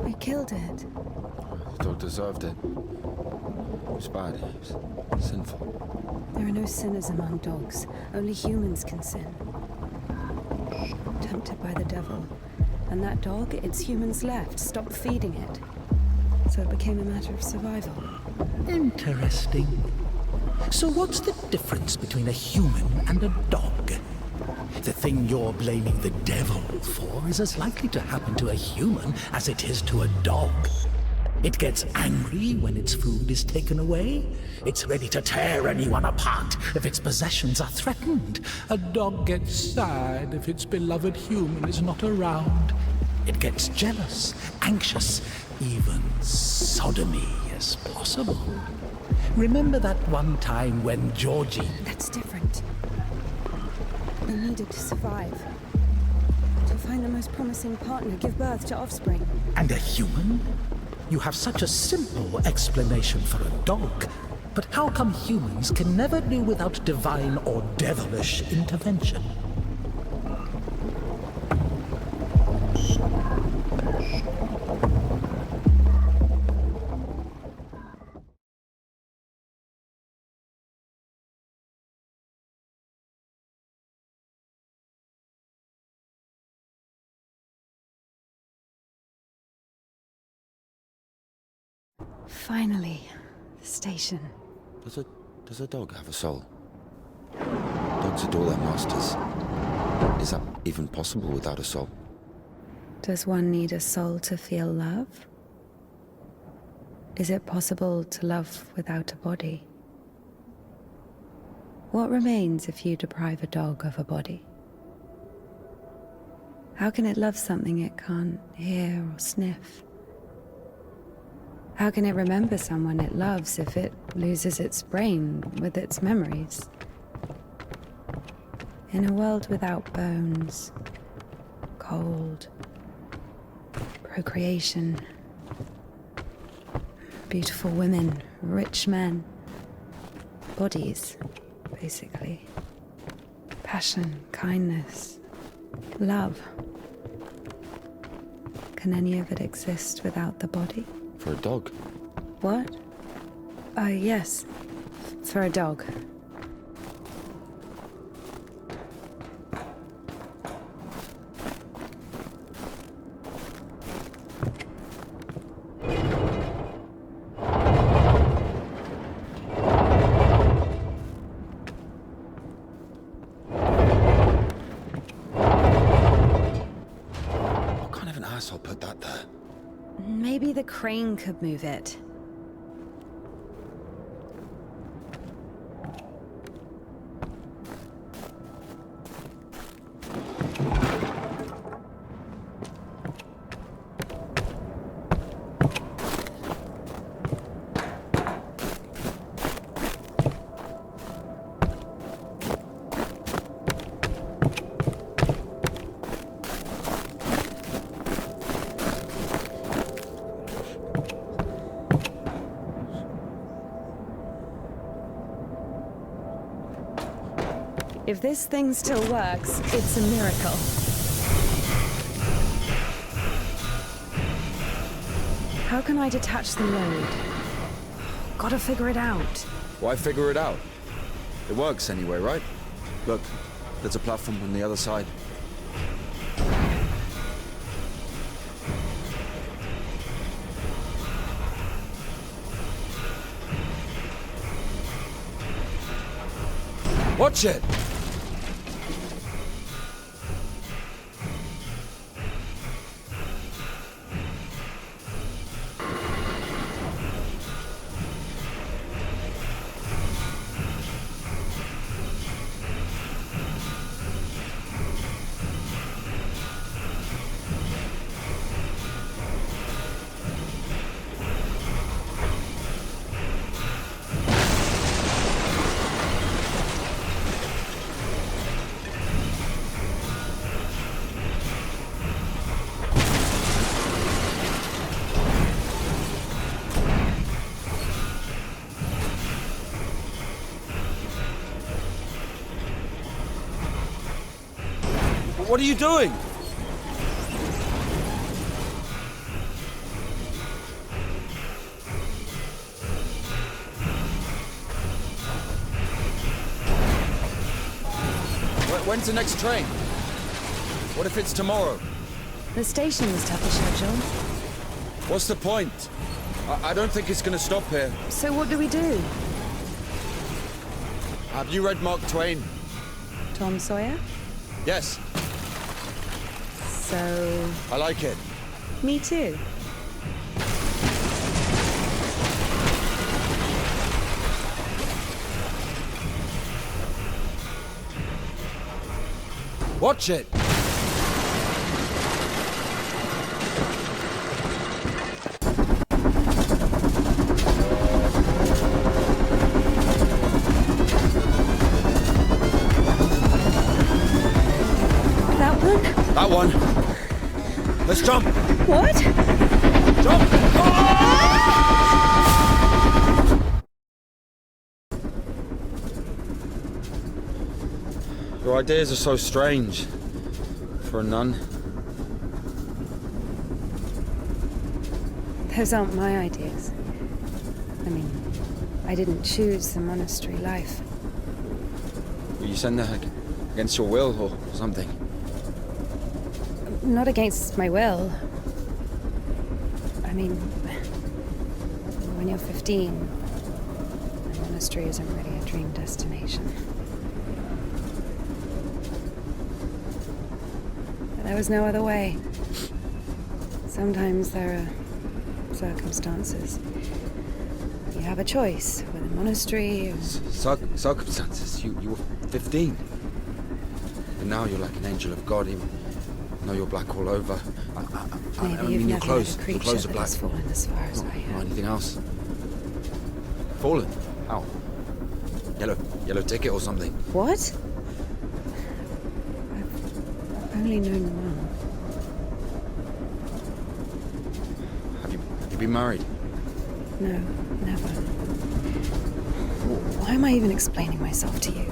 We killed it. The dog deserved it. It was bad. It was sinful. There are no sinners among dogs. Only humans can sin. Tempted by the devil. And that dog, its humans left, stopped feeding it. So it became a matter of survival. Interesting. So what's the difference between a human and a dog? The thing you're blaming the devil for is as likely to happen to a human as it is to a dog. It gets angry when its food is taken away. It's ready to tear anyone apart if its possessions are threatened. A dog gets sad if its beloved human is not around. It gets jealous, anxious, even sodomy is possible. Remember that one time when Georgie... That's different. They needed to survive. To find the most promising partner, give birth to offspring. And a human? You have such a simple explanation for a dog. But how come humans can never do without divine or devilish intervention? Finally, the station. Does a dog have a soul? Dogs adore their masters. Is that even possible without a soul? Does one need a soul to feel love? Is it possible to love without a body? What remains if you deprive a dog of a body? How can it love something it can't hear or sniff? How can it remember someone it loves if it loses its brain with its memories? In a world without bones, cold, procreation, beautiful women, rich men, bodies, basically. Passion, kindness, love. Can any of it exist without the body? For a dog? What? Yes. For a dog. What kind of an asshole put that there? Maybe the crane could move it. If this thing still works, it's a miracle. How can I detach the load? Gotta figure it out. Why figure it out? It works anyway, right? Look, there's a platform on the other side. Watch it! What are you doing? When's the next train? What if it's tomorrow? The station must have the schedule. What's the point? I don't think it's gonna stop here. So what do we do? Have you read Mark Twain? Tom Sawyer? Yes, So... I like it. me too. Watch it! That one? That one. Let's jump! What? Jump! Your ideas are so strange for a nun. Those aren't my ideas. I mean, I didn't choose the monastery life. Were you sent there against your will or something? Not against my will. I mean, when you're 15, the monastery isn't really a dream destination. But there was no other way. Sometimes there are circumstances. You have a choice with a monastery or... Circumstances? You were 15. And now you're like an angel of God. Even though you're black all over. I Maybe mean, you've your never clothes, met a your creature clothes are that black. has fallen as far as I Not have. anything else. Fallen? How? Yellow ticket or something? What? I've only known one. Have you been married? No, never. Why am I even explaining myself to you?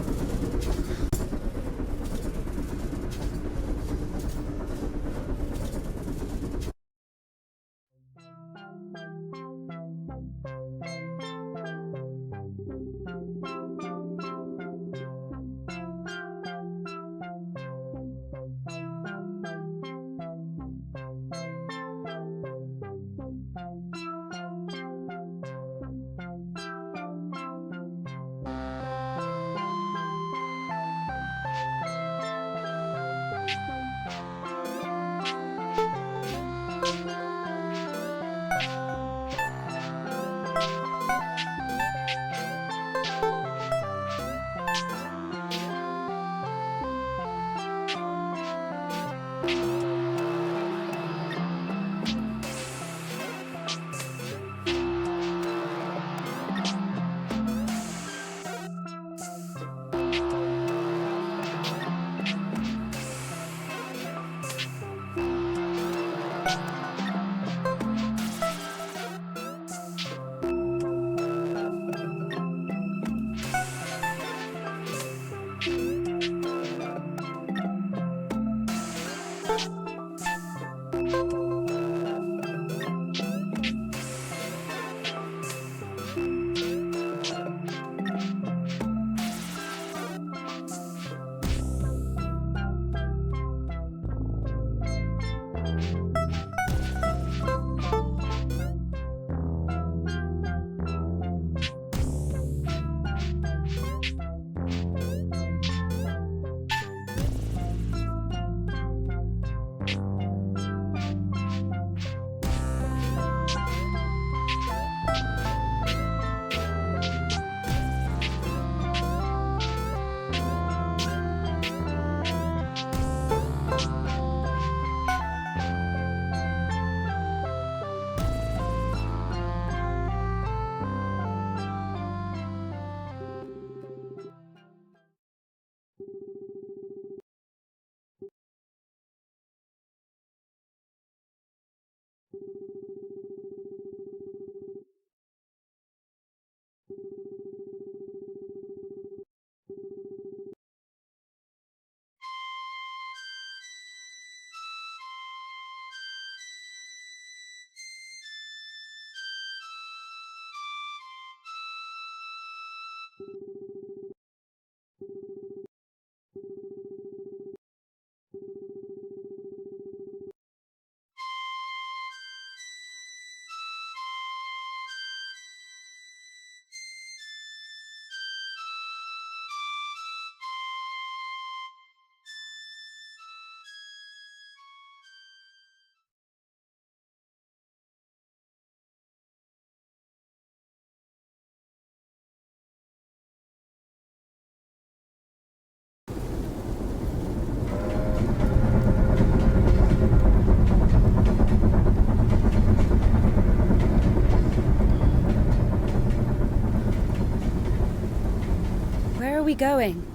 we going?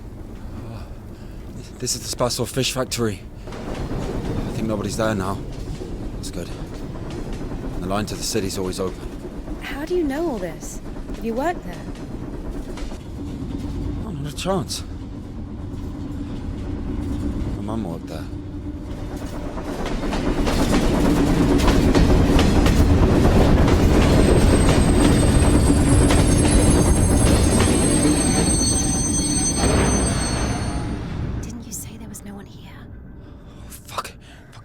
This is the Spassor fish factory. I think nobody's there now. That's good. The line to the city's always open. How do you know all this? Have you worked there? Oh, not a chance. My mum worked there. Didn't you say there was no one here? Oh, fuck,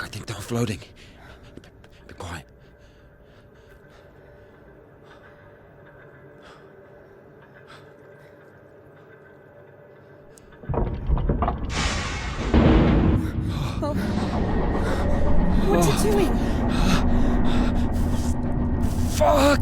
I think they're offloading. Be quiet. What's it doing? Fuck!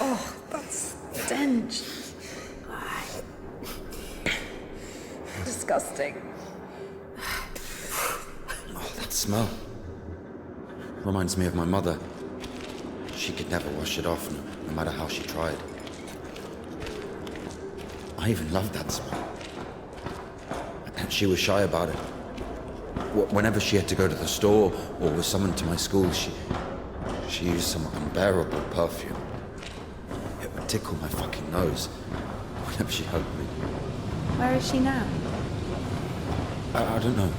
Oh, that's stench. Disgusting. Oh, that smell. Reminds me of my mother. She could never wash it off, no matter how she tried. I even loved that smell. And she was shy about it. Whenever she had to go to the store or was summoned to my school, she used some unbearable perfume. It would tickle my fucking nose whenever she hugged me. Where is she now? I don't know.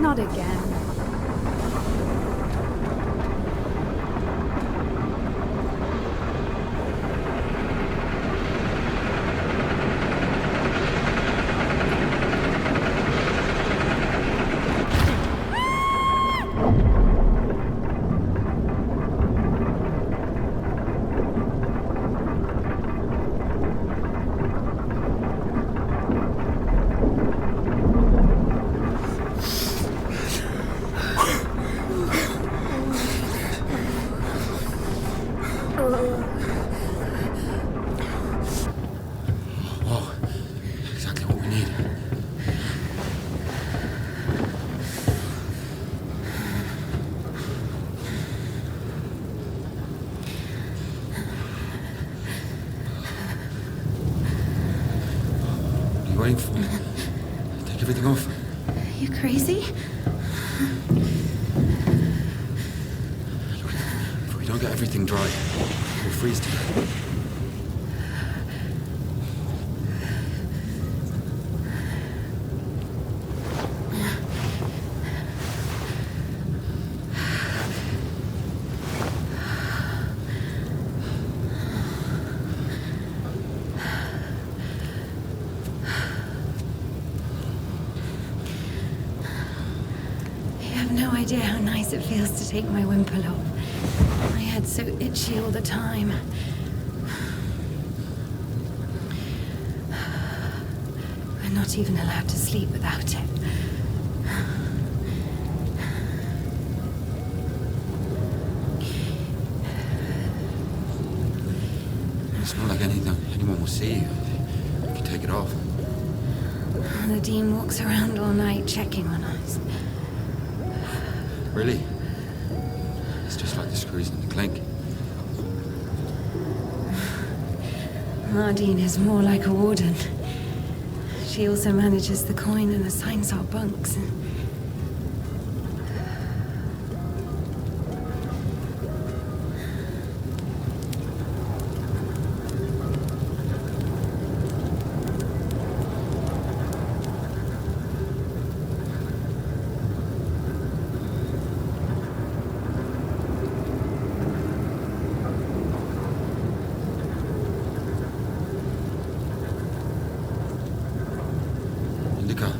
Not again. Oh, exactly what we need. Are you waiting for me? Take everything off. You crazy? If we don't get everything dry, we'll freeze to death. idea how nice it feels to take my wimple off. My head's so itchy all the time. We're not even allowed to sleep without it. It's not like anyone will see you. You can take it off. The Dean walks around all night checking on us. Really? It's just like the screws in the clink. Nardine is more like a warden. She also manages the coin and assigns our bunks. INDIKA.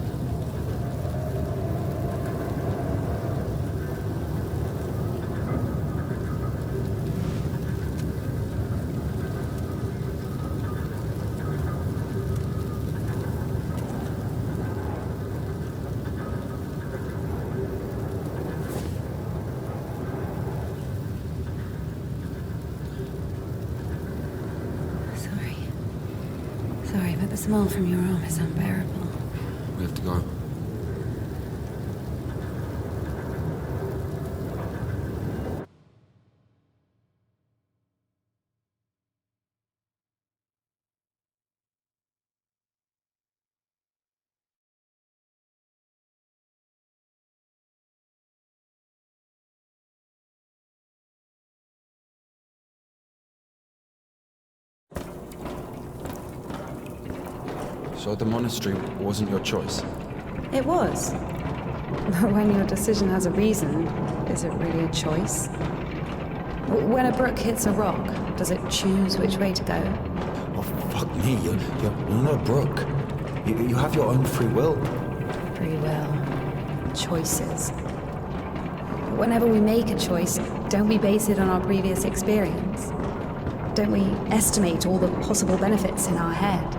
Sorry, but the smell from your arm is unbearable. We have to go. So the monastery wasn't your choice? It was. But when your decision has a reason, is it really a choice? When a brook hits a rock, does it choose which way to go? Oh, fuck me. You're not a brook. You have your own free will. Free will. Choices. But whenever we make a choice, don't we base it on our previous experience? Don't we estimate all the possible benefits in our head?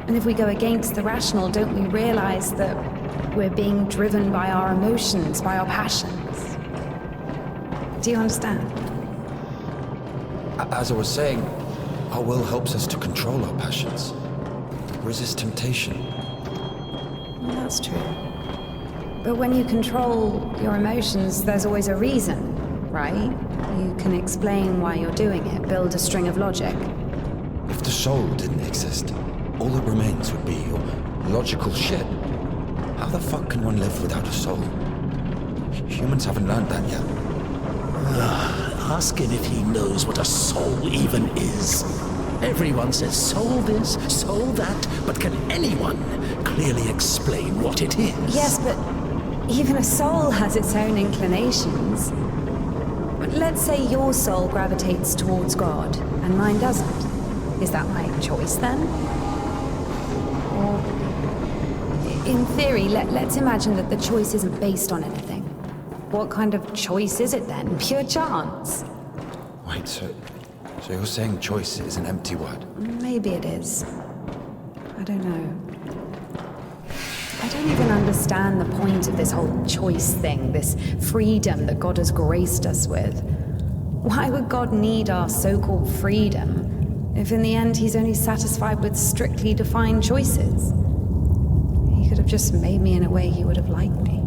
And if we go against the rational, don't we realize that we're being driven by our emotions, by our passions? Do you understand? As I was saying, our will helps us to control our passions. Resist temptation. Well, that's true. But when you control your emotions, there's always a reason, right? You can explain why you're doing it, build a string of logic. If the soul didn't exist, all that remains would be your logical shit. How the fuck can one live without a soul? Humans haven't learned that yet. Ask him if he knows what a soul even is. Everyone says soul this, soul that, but can anyone clearly explain what it is? Yes, but even a soul has its own inclinations. Let's say your soul gravitates towards God, and mine doesn't. Is that my choice then? Or, in theory, let's imagine that the choice isn't based on anything. What kind of choice is it then? Pure chance? Wait, so you're saying choice is an empty word? Maybe it is. I don't know. I don't even understand the point of this whole choice thing, this freedom that God has graced us with. Why would God need our so-called freedom if in the end he's only satisfied with strictly defined choices? He could have just made me in a way he would have liked me.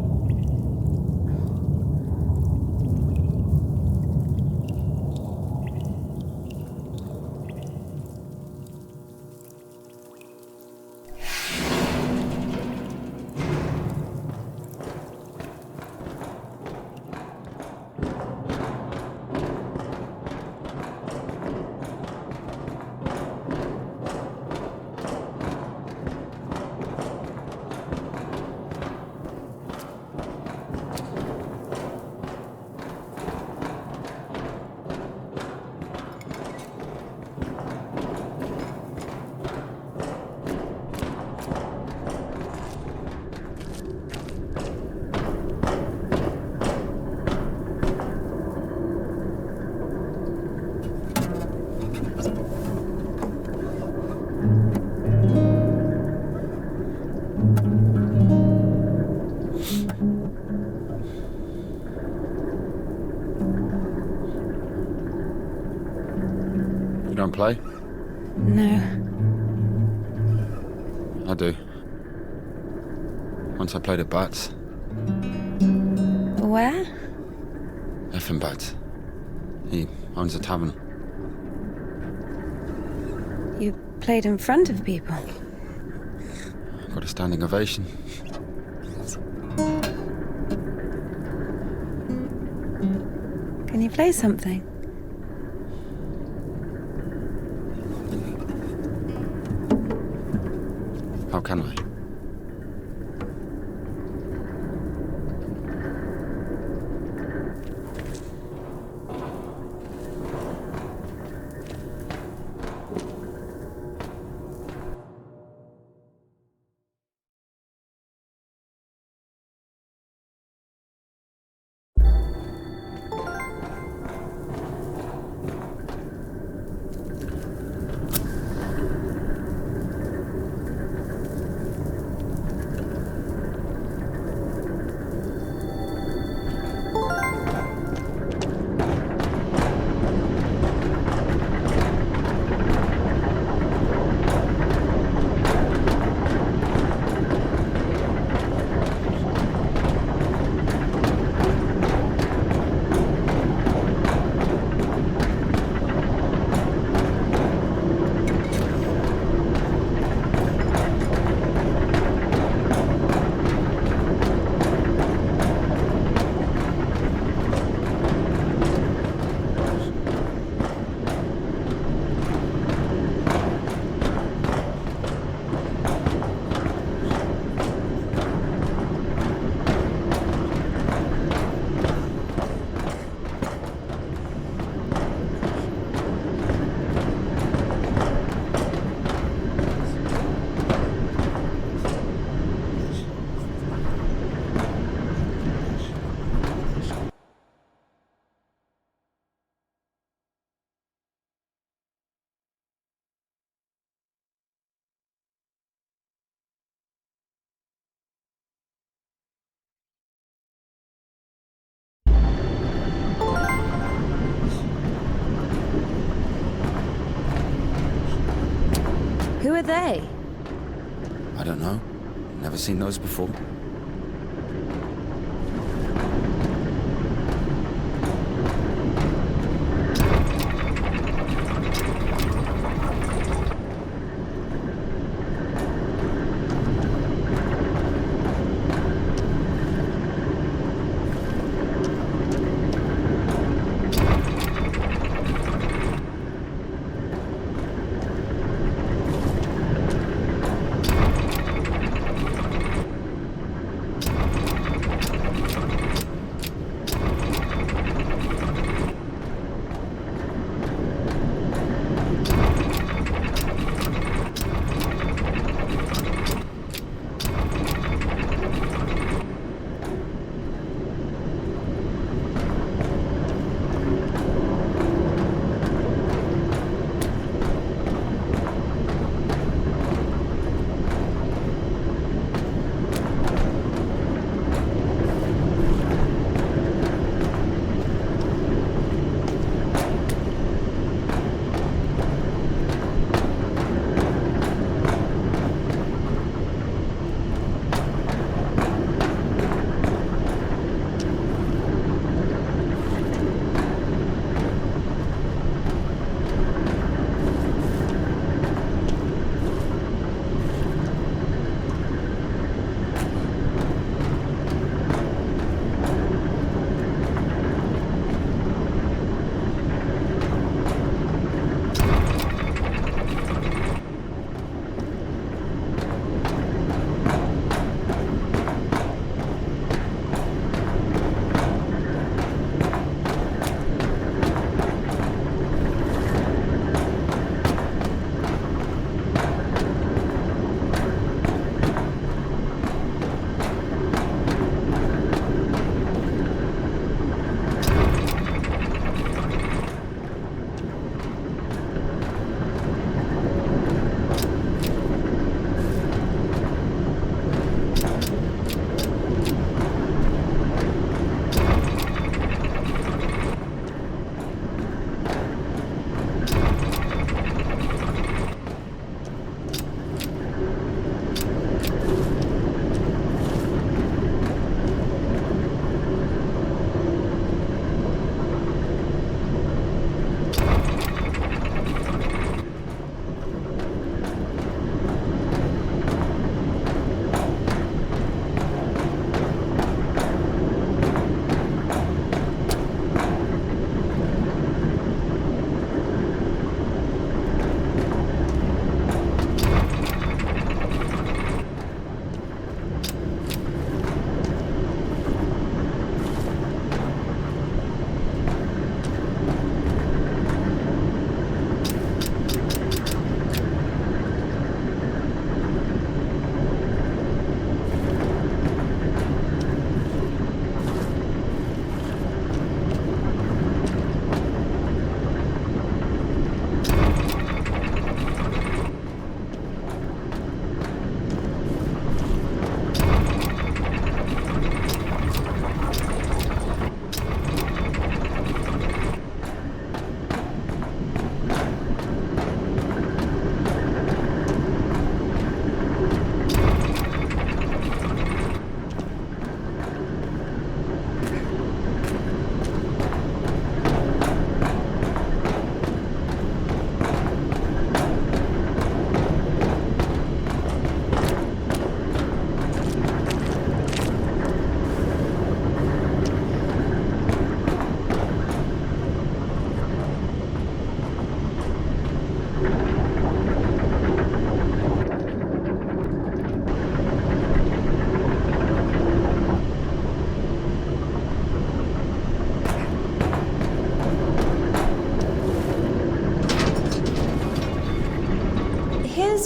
don't play? No. I do. Once I played at Bats. Where? Effing Bats. He owns a tavern. You played in front of people. Got a standing ovation. Can you play something? How can I? Who are they? I don't know. Never seen those before.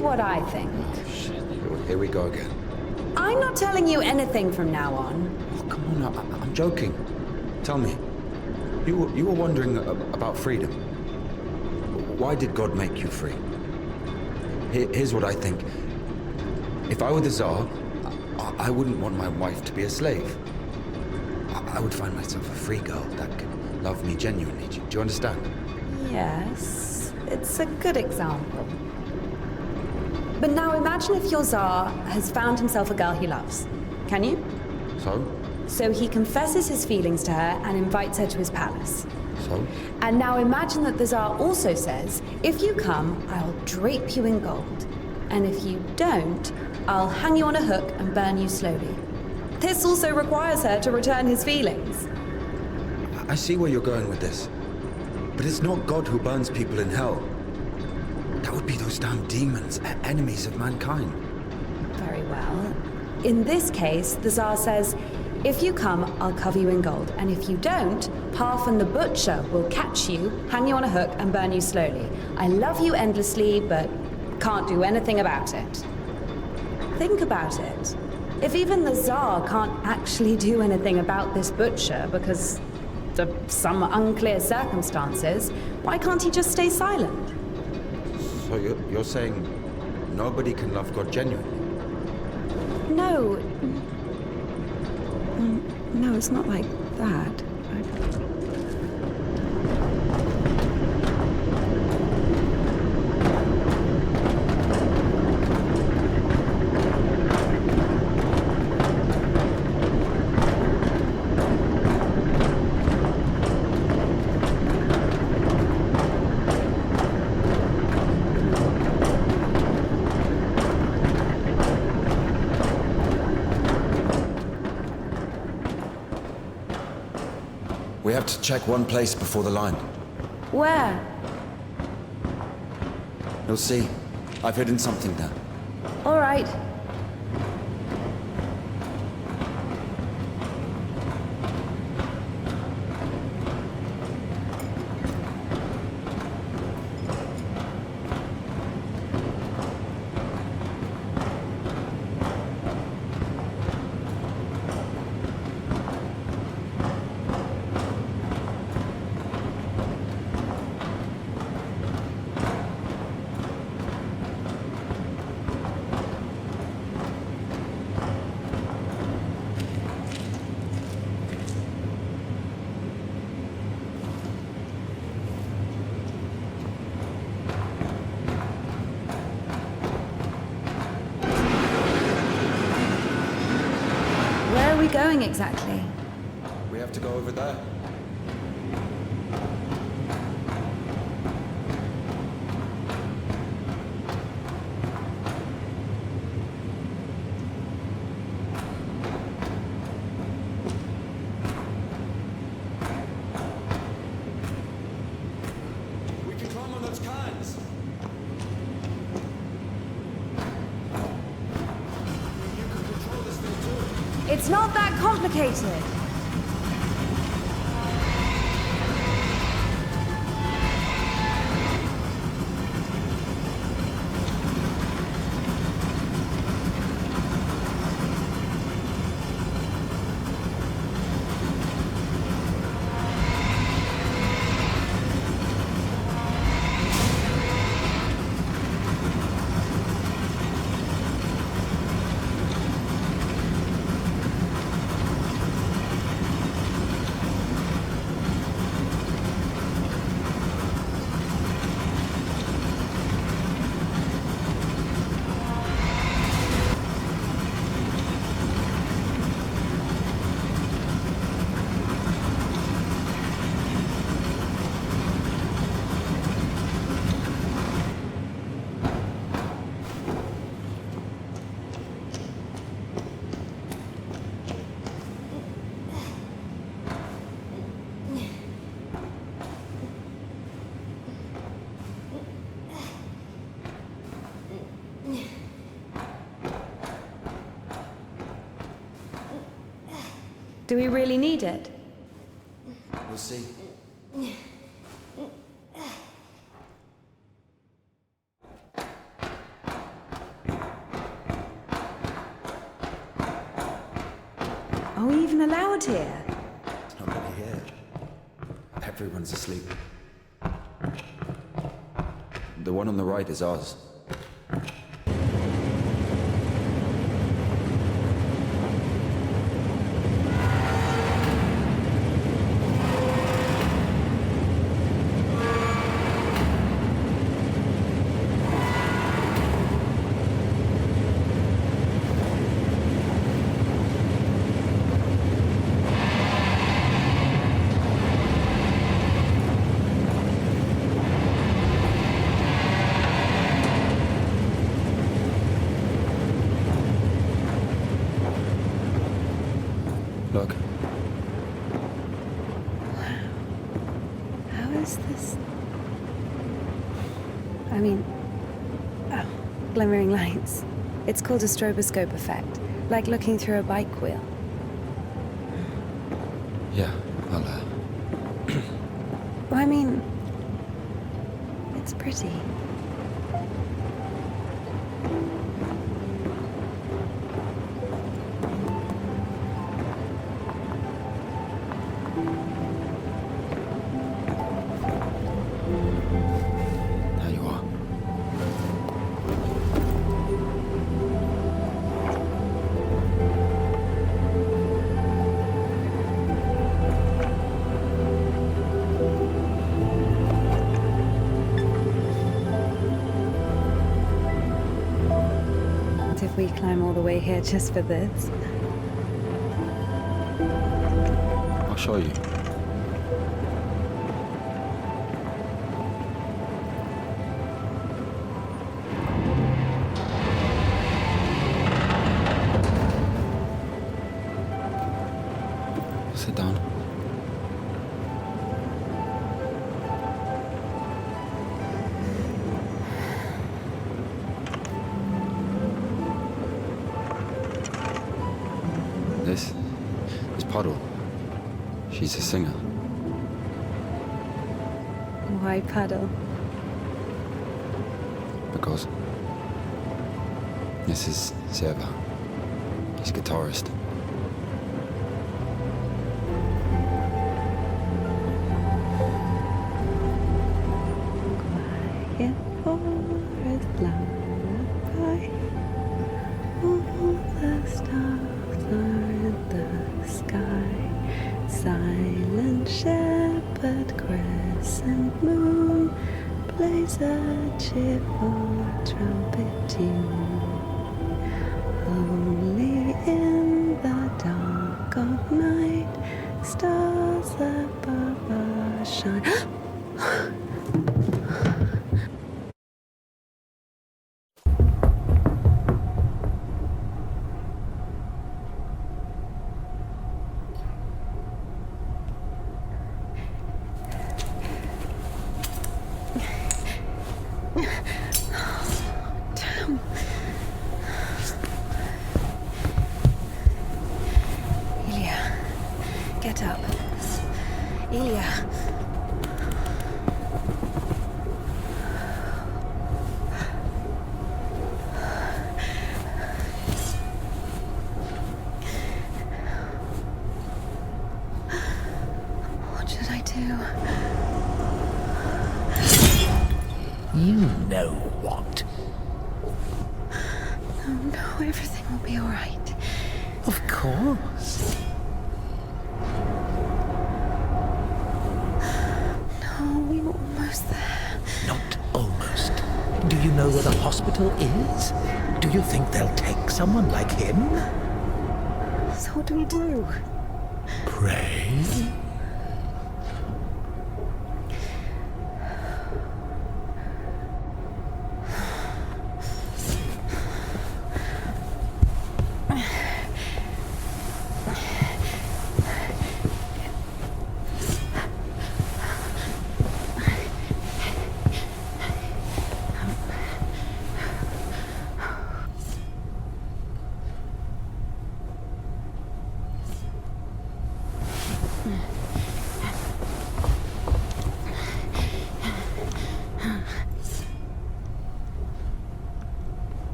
Here's what I think. Shit, here we go again. I'm not telling you anything from now on. Oh, come on, I'm joking. Tell me, you were wondering about freedom. Why did God make you free? Here's what I think. If I were the Tsar, I wouldn't want my wife to be a slave. I would find myself a free girl that could love me genuinely. Do you understand? Yes, it's a good example. But now imagine if your Tsar has found himself a girl he loves. Can you? So? So he confesses his feelings to her and invites her to his palace. So? And now imagine that the Tsar also says, if you come, I'll drape you in gold. And if you don't, I'll hang you on a hook and burn you slowly. This also requires her to return his feelings. I see where you're going with this. But it's not God who burns people in hell. That would be those damn demons, enemies of mankind. Very well. In this case, the Tsar says, if you come, I'll cover you in gold. And if you don't, Parfan the Butcher will catch you, hang you on a hook, and burn you slowly. I love you endlessly, but can't do anything about it. Think about it. If even the Tsar can't actually do anything about this butcher because of some unclear circumstances, why can't he just stay silent? So you're saying nobody can love God genuinely? No. No, it's not like that. We have to check one place before the line. Where? You'll see. I've hidden something there. All right. Where are we going exactly? We have to go over there. We can climb on those cans. You can control this thing too. It's not that complicated. Do we really need it? We'll see. we even allowed here? It's not really here. Everyone's asleep. The one on the right is ours. Look. How is this? I mean, oh, glimmering lights. It's called a stroboscope effect, like looking through a bike wheel. Yeah, I'll, Well, I mean, it's pretty. There you are. Did we climb all the way here just for this? I'll show you. Sit down. This Puddle. She's a singer. Why Puddle? Because this is Seva. He's a guitarist. Quiet forest lullaby. All the stars are in the sky. Silent shepherd, crescent moon plays a cheerful trumpet tune. Only in the dark of night, stars above us shine. Damn. Ilya, get up. Ilya. What should I do? You know what? No, everything will be all right. Of course. No, we were almost there. Not almost. Do you know where the hospital is? Do you think they'll take someone like him? So what do we do? Pray?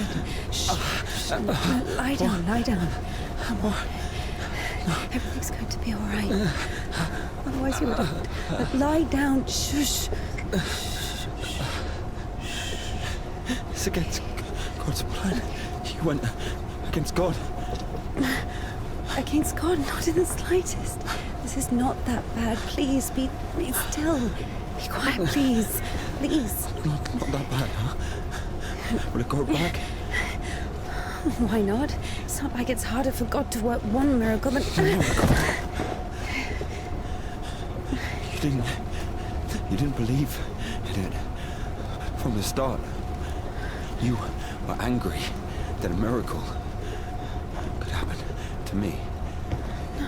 good. Shh. Lie down, lie down. Come on. Everything's going to be all right. Otherwise you would... Lie down. Shush. It's against God's plan. You went against God. Against God? Not in the slightest. This is not that bad. Please, be still. Be quiet, please. Please. Not that bad, huh? Will it go back? Why not? It's not like it's harder for God to work one miracle than... You didn't believe in it from the start. You were angry that a miracle could happen to me. No.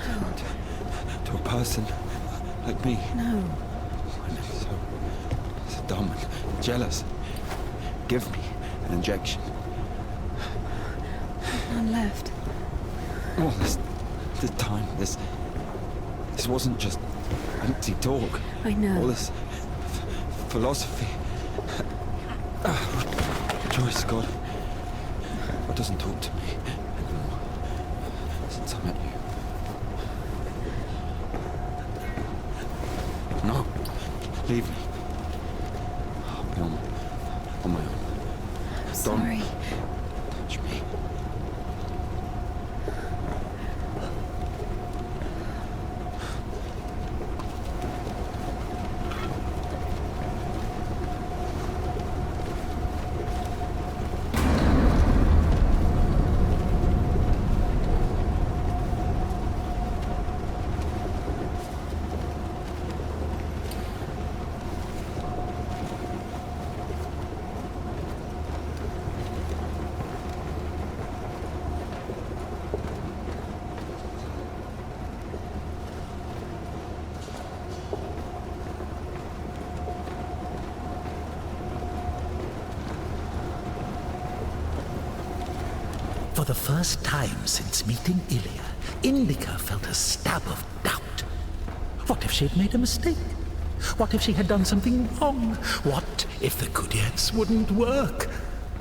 To a person like me. No. I'm so dumb and jealous. Give me an injection. None left. All this time, this wasn't just empty talk. I know. All this philosophy. Joyce, God doesn't talk to me anymore since I met you. No, leave me. I'll be on my own. I'm sorry. Don't touch me. For the first time since meeting Ilya, INDIKA felt a stab of doubt. What if she'd made a mistake? What if she had done something wrong? What if the Kudiets wouldn't work?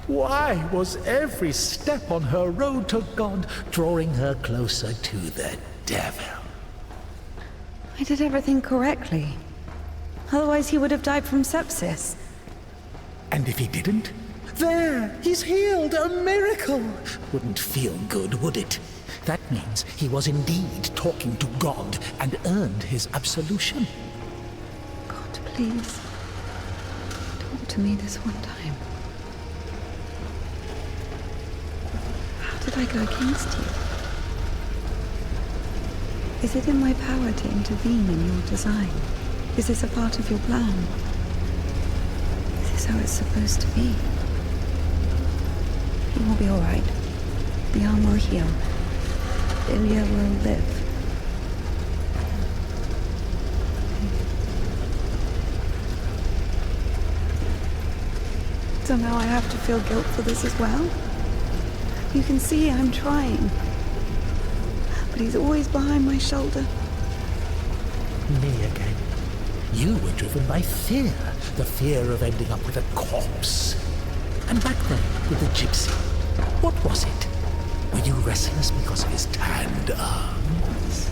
Why was every step on her road to God drawing her closer to the devil? I did everything correctly. Otherwise he would have died from sepsis. And if he didn't? There! He's healed! A miracle! Wouldn't feel good, would it? That means he was indeed talking to God and earned his absolution. God, please. Talk to me this one time. How did I go against you? Is it in my power to intervene in your design? Is this a part of your plan? Is this how it's supposed to be? He will be all right. The arm will heal. Ilya will live. So now I have to feel guilt for this as well? You can see I'm trying. But he's always behind my shoulder. Me again. You were driven by fear. The fear of ending up with a corpse. And back then, with the gypsy, what was it? Were you restless because of his tanned arms?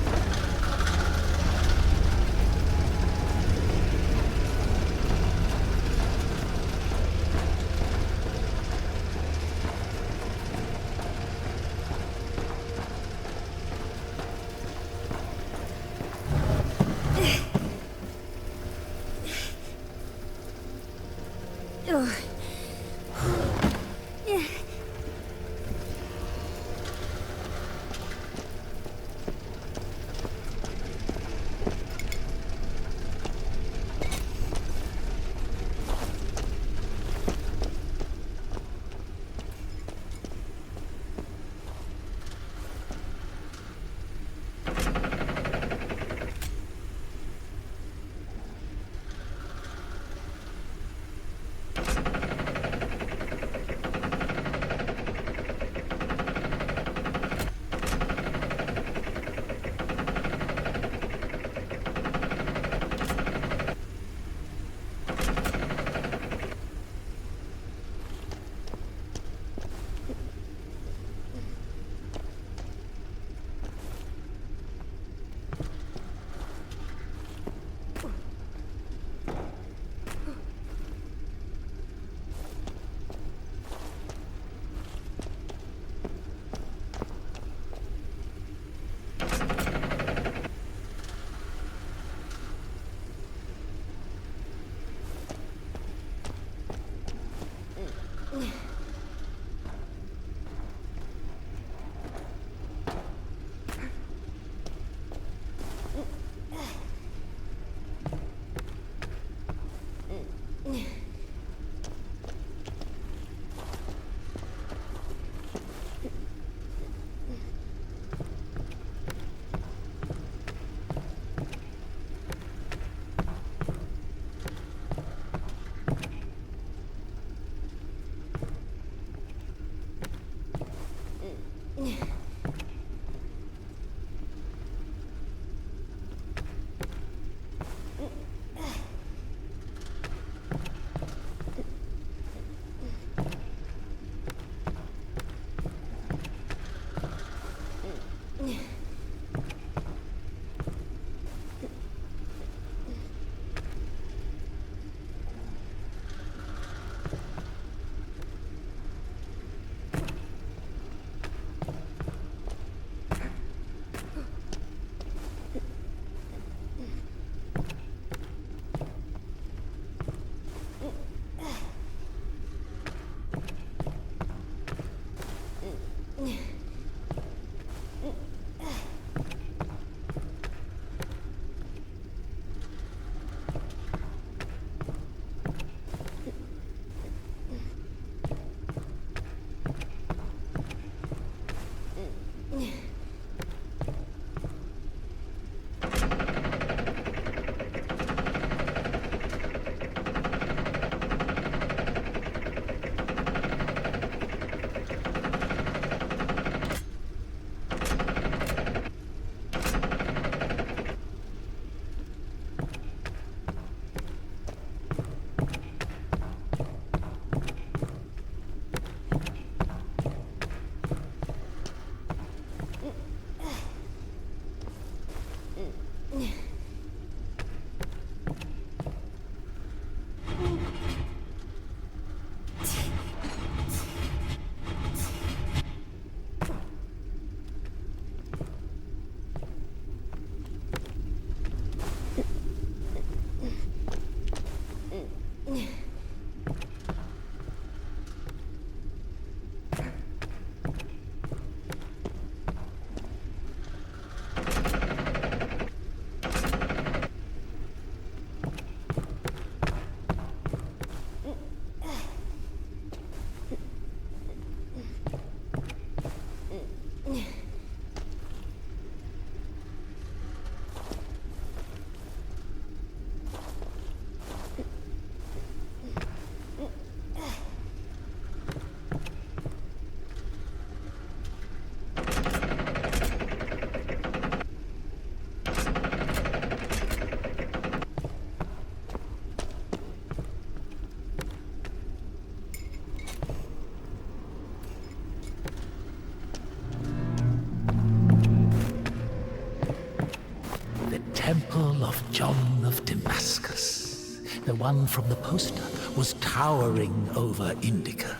Temple of John of Damascus. The one from the poster was towering over INDIKA.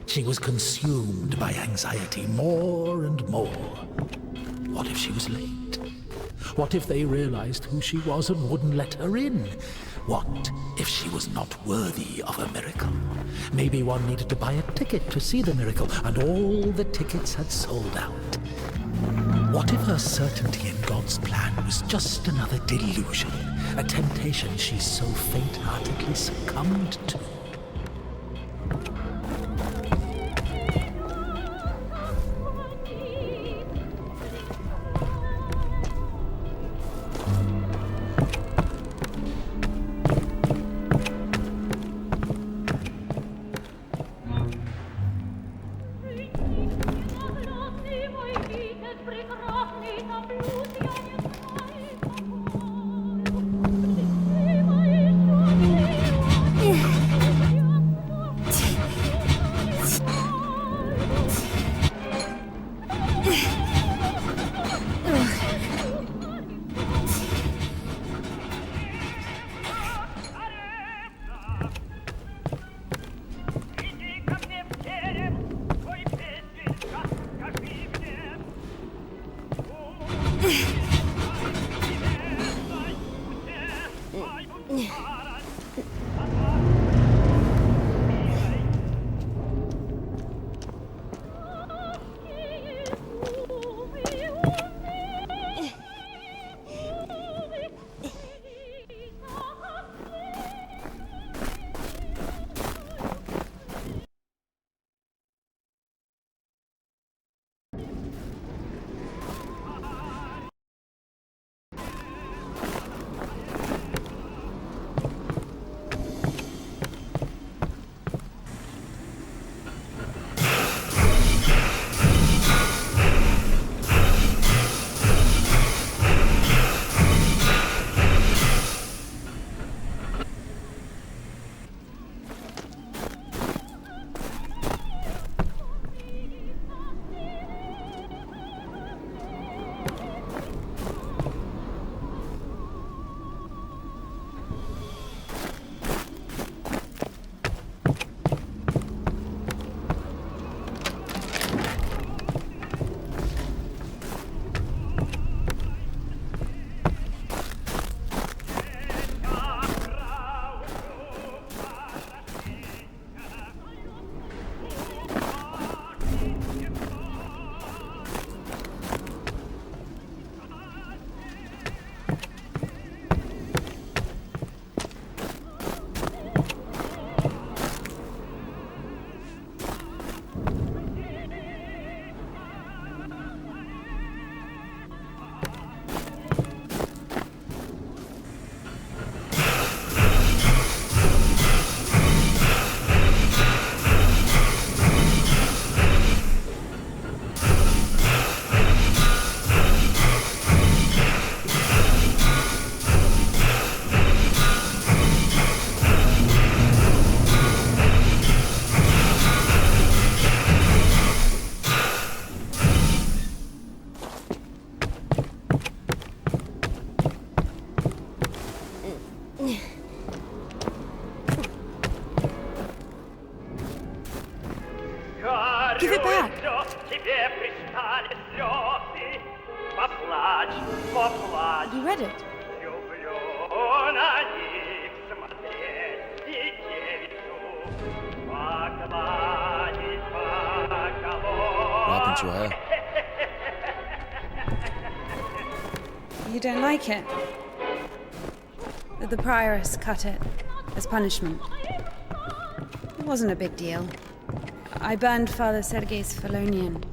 She was consumed by anxiety more and more. What if she was late? What if they realized who she was and wouldn't let her in? What if she was not worthy of a miracle? Maybe one needed to buy a ticket to see the miracle, and all the tickets had sold out. What if her certainty in God's plan was just another delusion, a temptation she so faint-heartedly succumbed to? You read it? What happened to your hair? You don't like it? The prioress cut it as punishment. It wasn't a big deal. I burned Father Sergei's Felonian.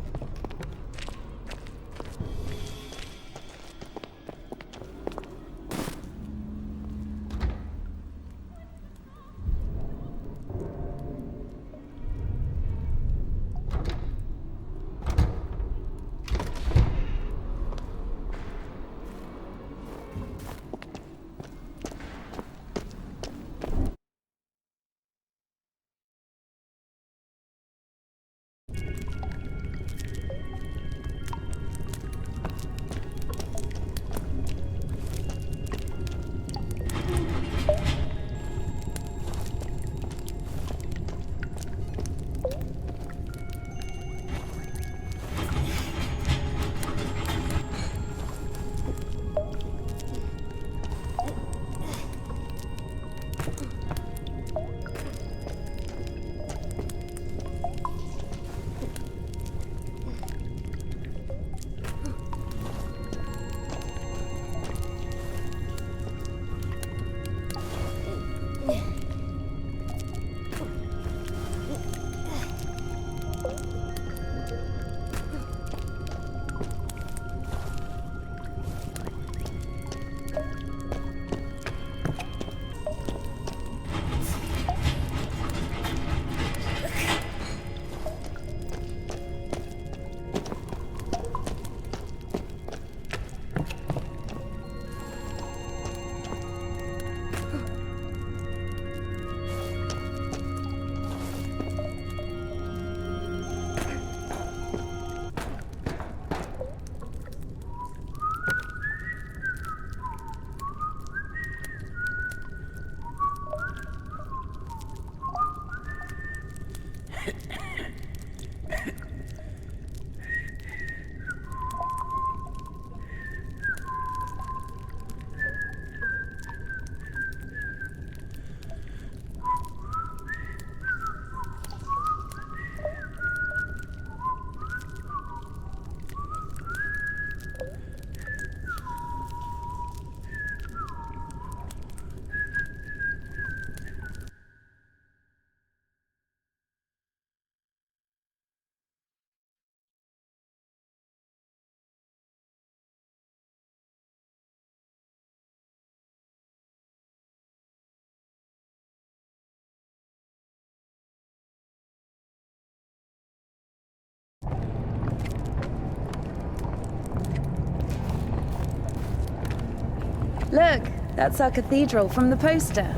Look, that's our cathedral from the poster.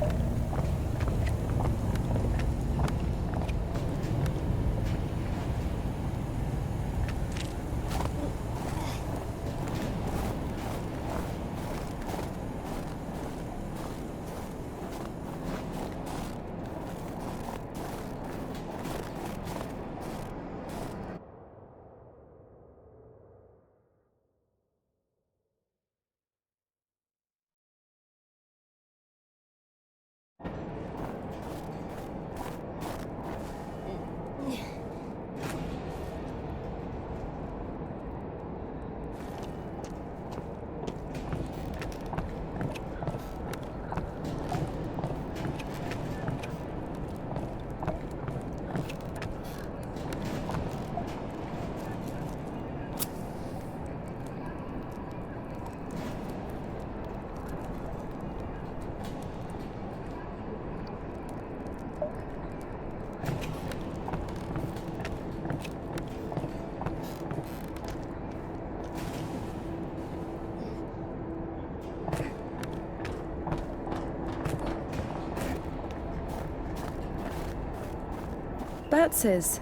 Bertz's.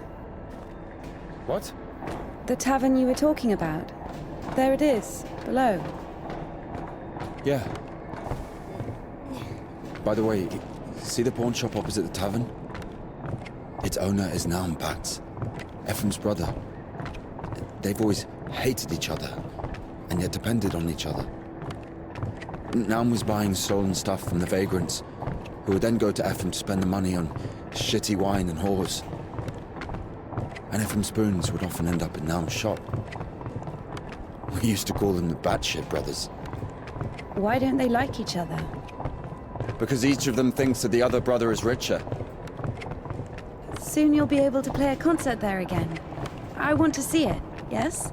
What? The tavern you were talking about. There it is, below. Yeah. By the way, see the pawn shop opposite the tavern? Its owner is Naum Batz, Ephraim's brother. They've always hated each other, and yet depended on each other. Naum was buying stolen stuff from the vagrants, who would then go to Ephraim to spend the money on shitty wine and whores. And Ephraim's spoons would often end up in Naum's shop. We used to call them the batshit brothers. Why don't they like each other? Because each of them thinks that the other brother is richer. Soon you'll be able to play a concert there again. I want to see it, yes?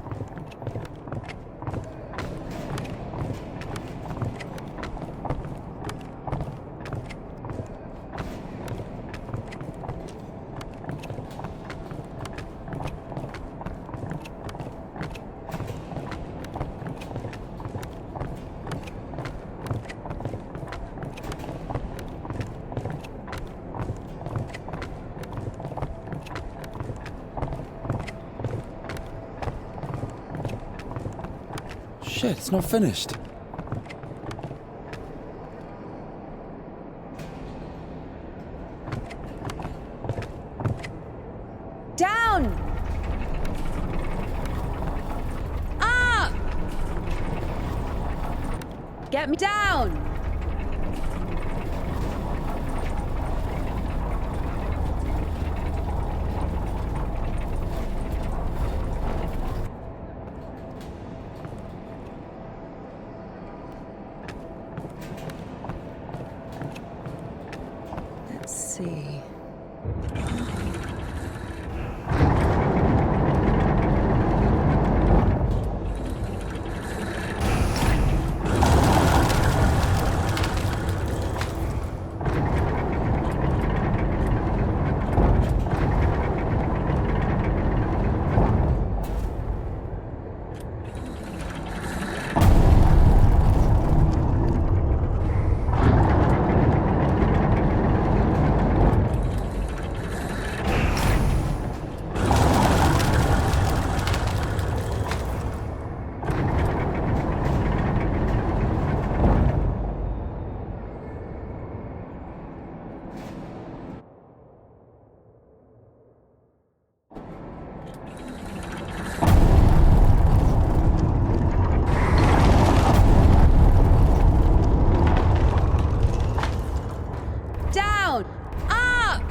Shit, it's not finished. Down! Up! Get me down! Let's see. Down! Up!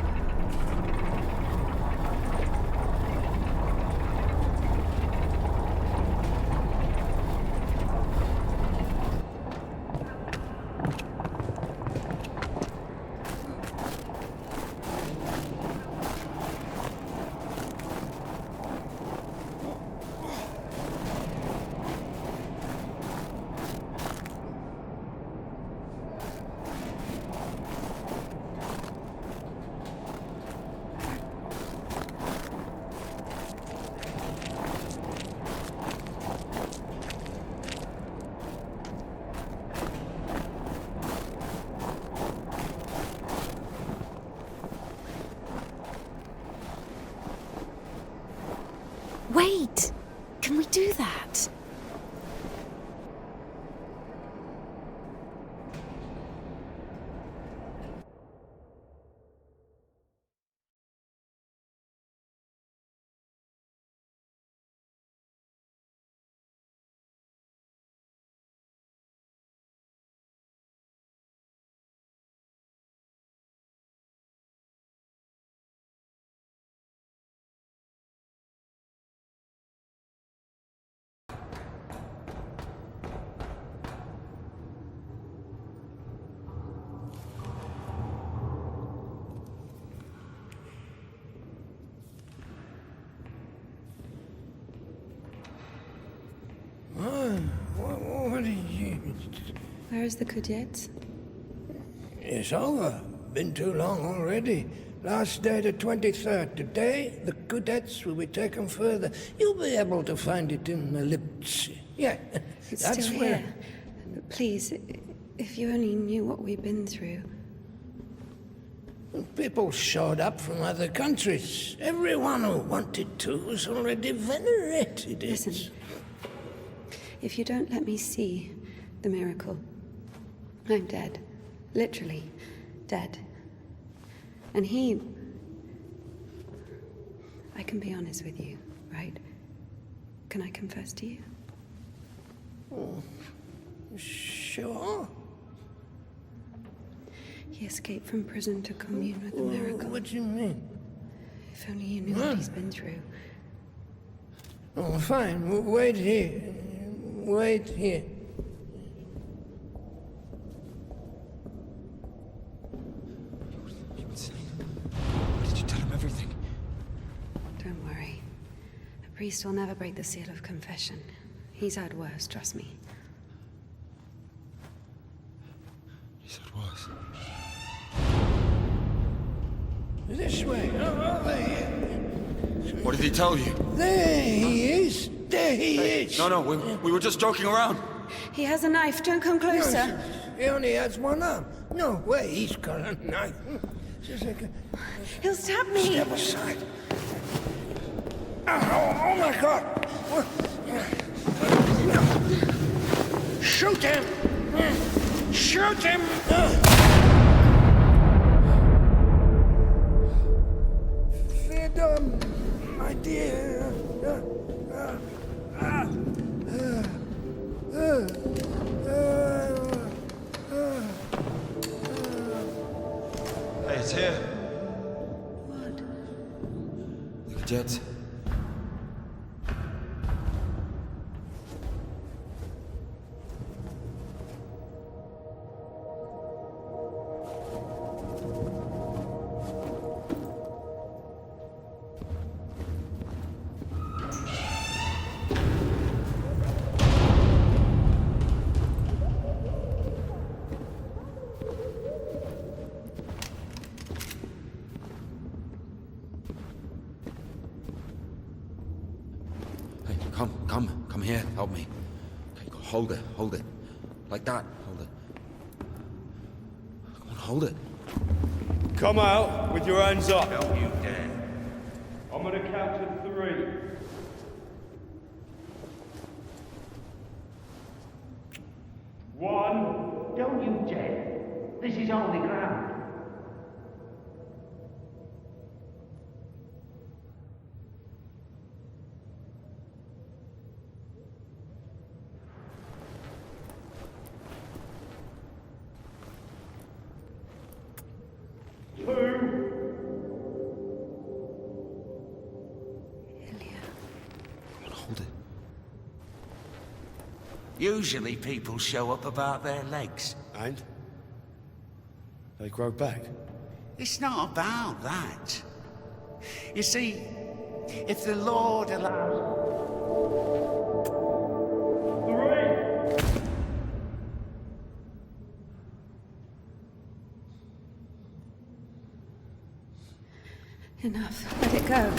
Wait! Can we do that? What did you... Where is the Kudet? It's over. Been too long already. Last day the 23rd. Today, the cadets will be taken further. You'll be able to find it in the lips. Yeah, It's that's still where... here. Please, if you only knew what we've been through. People showed up from other countries. Everyone who wanted to was already venerated. Listen, if you don't let me see the miracle, I'm dead. Literally dead. And I can be honest with you, right? Can I confess to you? Sure. He escaped from prison to commune with the miracle. What do you mean? If only you knew what he's been through. Oh, fine. Wait here. Wait here. Why did you tell him everything? Don't worry. A priest will never break the seal of confession. He's had worse, trust me. He said worse. This way. Over here. What did he tell you? There he is. There he is. No, we were just joking around. He has a knife. Don't come closer. Nonsense. He only has one arm. No way he's got a knife. Just like a... He'll stab me. Step aside. Oh my God. No. Shoot him. Shoot him. Freedom, my dear. Hey, it's here. What? The jets. Hey, come here, help me. Okay, hold it. Like that, hold it. Come on, hold it. Come out with your hands up. Don't you dare. I'm gonna count to 3. One. Don't you dare. This is holy ground. Hold it. Usually people show up about their legs. And? They grow back. It's not about that. You see, if the Lord allows... 3. Enough. Let it go.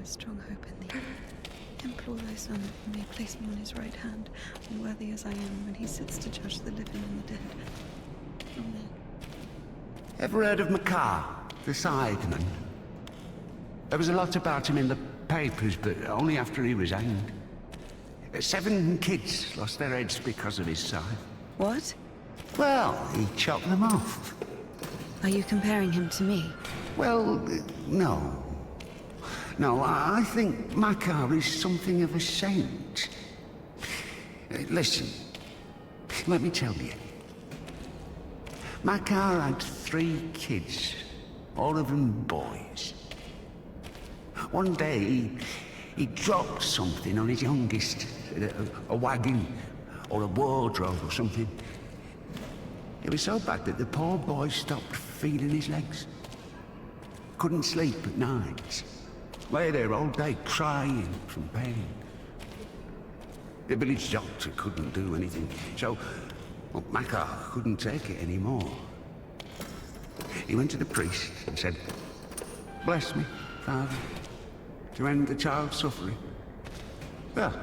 has strong hope in thee. Implore thy Son that he may place me on his right hand, unworthy as I am when he sits to judge the living and the dead. Amen. Ever heard of Makar, the Sideman? There was a lot about him in the papers, but only after he was hanged. 7 kids lost their heads because of his scythe. What? Well, he chopped them off. Are you comparing him to me? Well, no. No, I think Makar is something of a saint. Listen, let me tell you. Makar had 3 kids, all of them boys. One day, he dropped something on his youngest, a wagon or a wardrobe or something. It was so bad that the poor boy stopped feeling his legs. Couldn't sleep at night. Lay there all day crying from pain. The village doctor couldn't do anything, so Makar couldn't take it anymore. He went to the priest and said, "Bless me, Father, to end the child's suffering." Well,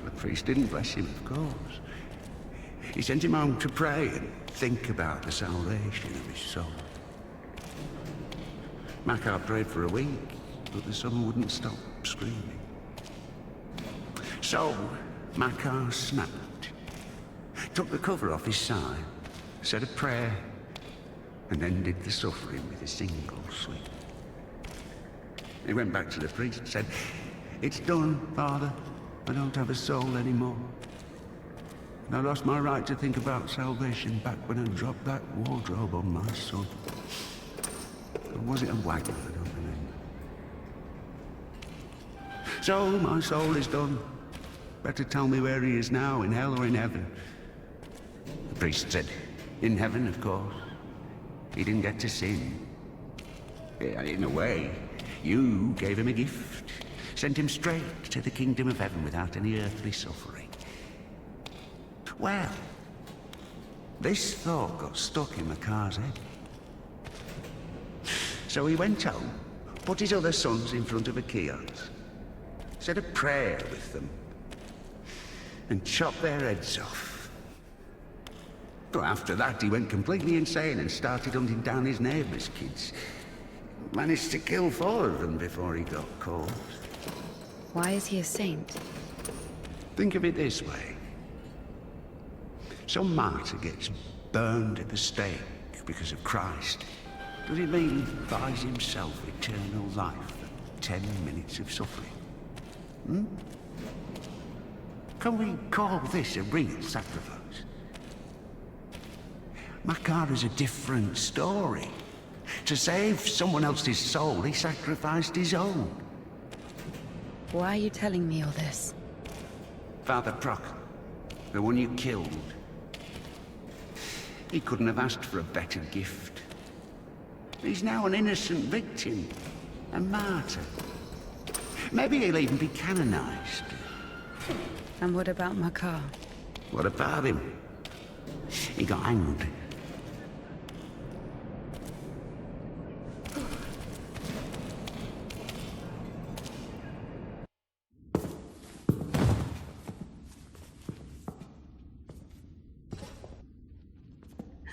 the priest didn't bless him, of course. He sent him home to pray and think about the salvation of his soul. Makar prayed for a week, but the son wouldn't stop screaming. So, Makar snapped, took the cover off his side, said a prayer, and ended the suffering with a single sweep. He went back to the priest and said, "It's done, Father. I don't have a soul anymore. And I lost my right to think about salvation back when I dropped that wardrobe on my son." Or was it a wagon? I don't remember. So, my soul is done. Better tell me where he is now, in hell or in heaven. The priest said, "In heaven, of course. He didn't get to sin. Yeah, in a way, you gave him a gift. Sent him straight to the kingdom of heaven without any earthly suffering." Well, this thought got stuck in Makar's head. So he went home, put his other sons in front of a kiosk, said a prayer with them, and chopped their heads off. But after that, he went completely insane and started hunting down his neighbours' kids. Managed to kill 4 of them before he got caught. Why is he a saint? Think of it this way. Some martyr gets burned at the stake because of Christ. Does it mean he buys himself eternal life for 10 minutes of suffering? Can we call this a real sacrifice? Makar is a different story. To save someone else's soul, he sacrificed his own. Why are you telling me all this? Father Proc, the one you killed, he couldn't have asked for a better gift. He's now an innocent victim, a martyr. Maybe he'll even be canonized. And what about Makar? What about him? He got hanged.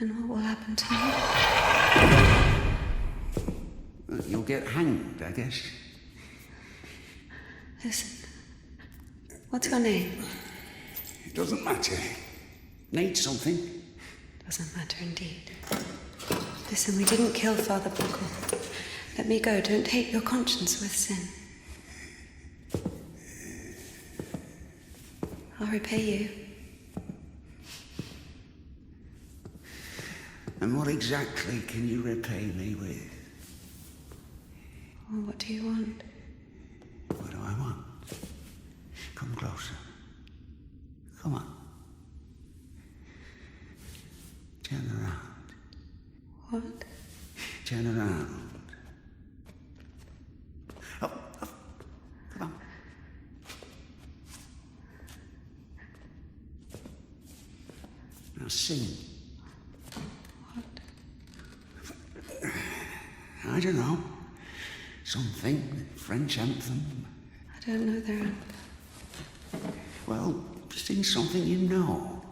And what will happen to me? You'll get hanged, I guess. Listen, what's your name? It doesn't matter. Need something? Doesn't matter indeed. Listen, we didn't kill Father Buckle. Let me go. Don't taint your conscience with sin. I'll repay you. And what exactly can you repay me with? Well, what do you want? What do I want? Come closer. Come on. Turn around. What? Turn around. Up, up. Come on. Now sing. I don't know. Something. French anthem. don't know their answer. Well, sing something you know.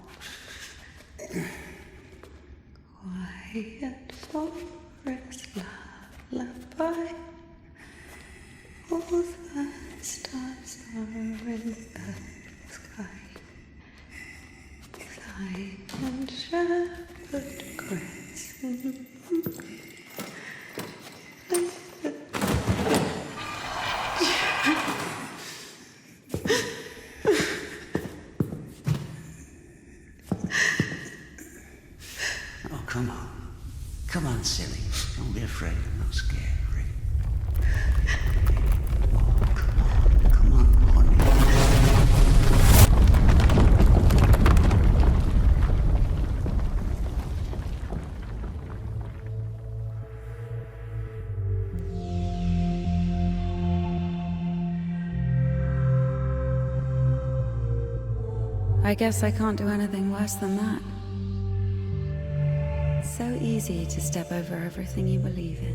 Quiet forest lullaby. All the stars are in the sky. Silent shepherd cries. Oh, come on. Come on, silly. Don't be afraid. I'm not scared. Oh, come on, honey. I guess I can't do anything worse than that. It's so easy to step over everything you believe in.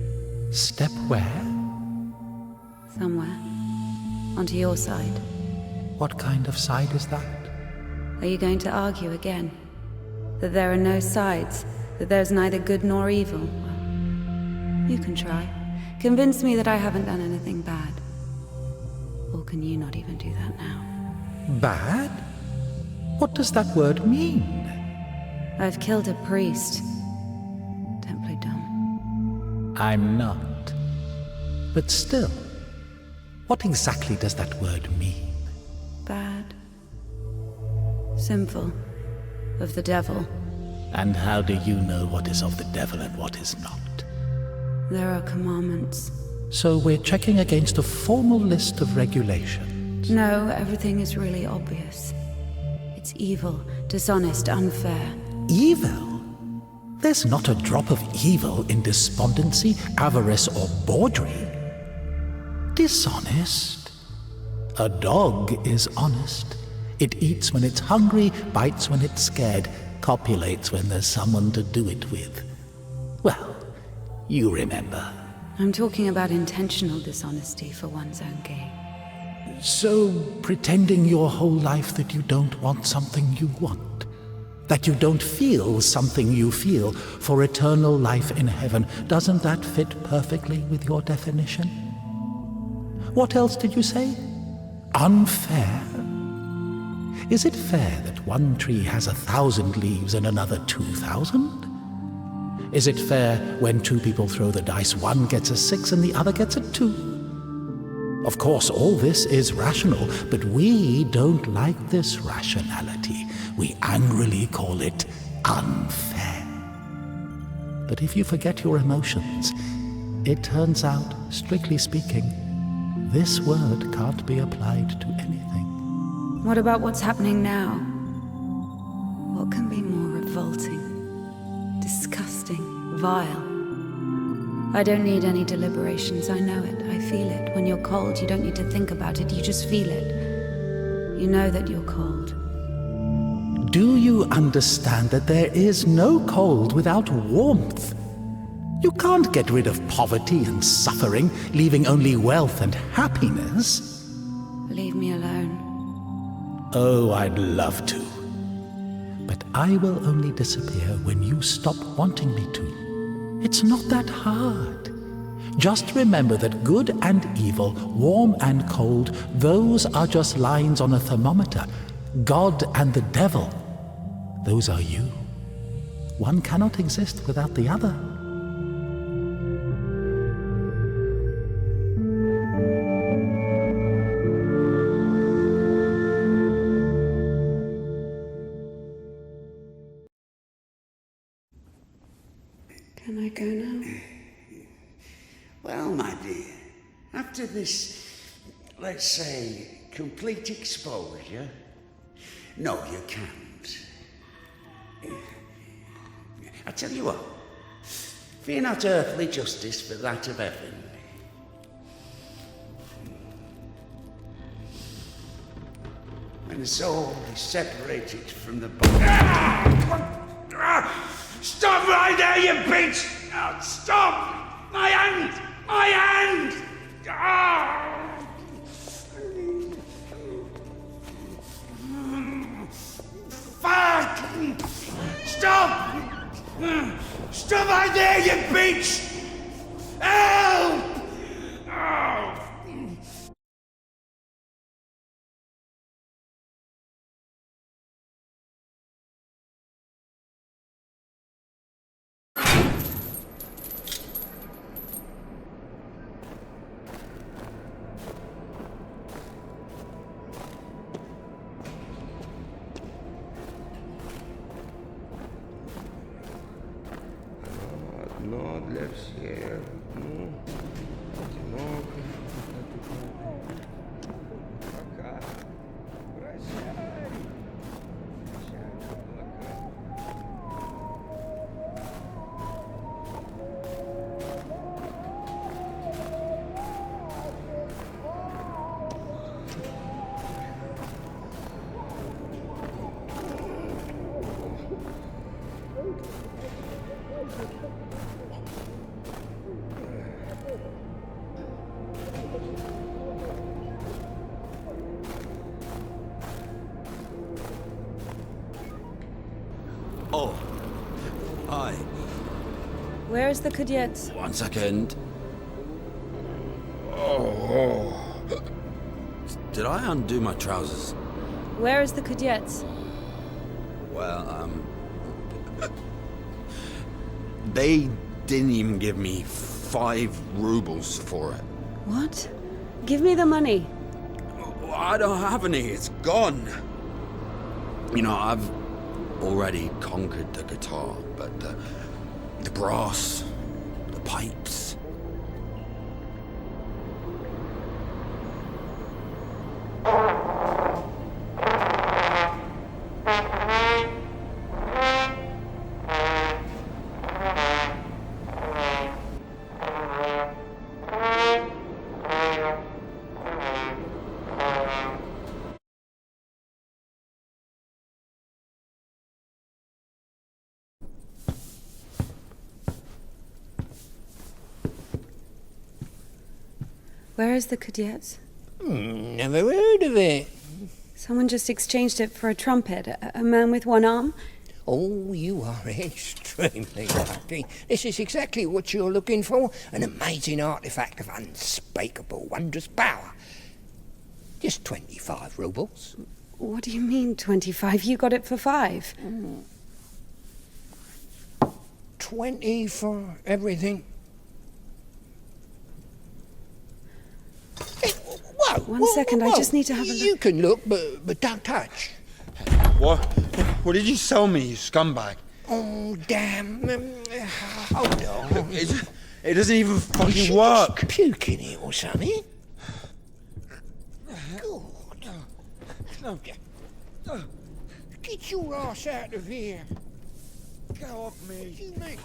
Step where? Somewhere. Onto your side. What kind of side is that? Are you going to argue again? That there are no sides? That there's neither good nor evil? Well, you can try. Convince me that I haven't done anything bad. Or can you not even do that now? Bad? What does that word mean? I've killed a priest. Don't play dumb. I'm not. But still, what exactly does that word mean? Bad. Sinful. Of the devil. And how do you know what is of the devil and what is not? There are commandments. So we're checking against a formal list of regulations. No, everything is really obvious. It's evil, dishonest, unfair. Evil? There's not a drop of evil in despondency, avarice, or bawdry. Dishonest? A dog is honest. It eats when it's hungry, bites when it's scared, copulates when there's someone to do it with. Well, you remember. I'm talking about intentional dishonesty for one's own gain. So, pretending your whole life that you don't want something you want, that you don't feel something you feel for eternal life in heaven, doesn't that fit perfectly with your definition? What else did you say? Unfair? Is it fair that one tree has 1,000 leaves and another 2,000? Is it fair when two people throw the dice, one gets a 6 and the other gets a 2? Of course, all this is rational, but we don't like this rationality. We angrily call it unfair. But if you forget your emotions, it turns out, strictly speaking, this word can't be applied to anything. What about what's happening now? What can be more revolting, disgusting, vile? I don't need any deliberations, I know it, I feel it. When you're cold, you don't need to think about it, you just feel it. You know that you're cold. Do you understand that there is no cold without warmth? You can't get rid of poverty and suffering, leaving only wealth and happiness. Leave me alone. Oh, I'd love to. But I will only disappear when you stop wanting me to. It's not that hard. Just remember that good and evil, warm and cold, those are just lines on a thermometer. God and the devil, those are you. One cannot exist without the other. Can I go now? Well, my dear, after this, let's say, complete exposure, no, you can't. I tell you what, fear not earthly justice, but that of heaven. When the soul is separated from the body... Stop right there, you bitch! Oh, stop! My hand! My hand! Fuck! Stop! Stop right there, you bitch! Help! Oh. No, let's hear. No. Oh. Hi. Where is the Kudyets? 1 second. Oh. Did I undo my trousers? Where is the Kudyets? Well, they didn't even give me 5 rubles for it. What? Give me the money. I don't have any, it's gone. You know, I've already conquered the guitar, but the brass, the pipes. Where is the Kudyets? Never heard of it. Someone just exchanged it for a trumpet. A man with one arm? Oh, you are extremely lucky. This is exactly what you're looking for. An amazing artifact of unspeakable wondrous power. Just 25 rubles. What do you mean, 25? You got it for 5. 20 for everything. Hey, whoa, One second, I just need to have a look. You can look, but don't touch. What did you sell me, you scumbag? Oh, damn. Hold on. It doesn't even fucking You work. just puke in it or something. Good. Get your ass out of here. Go off me. You make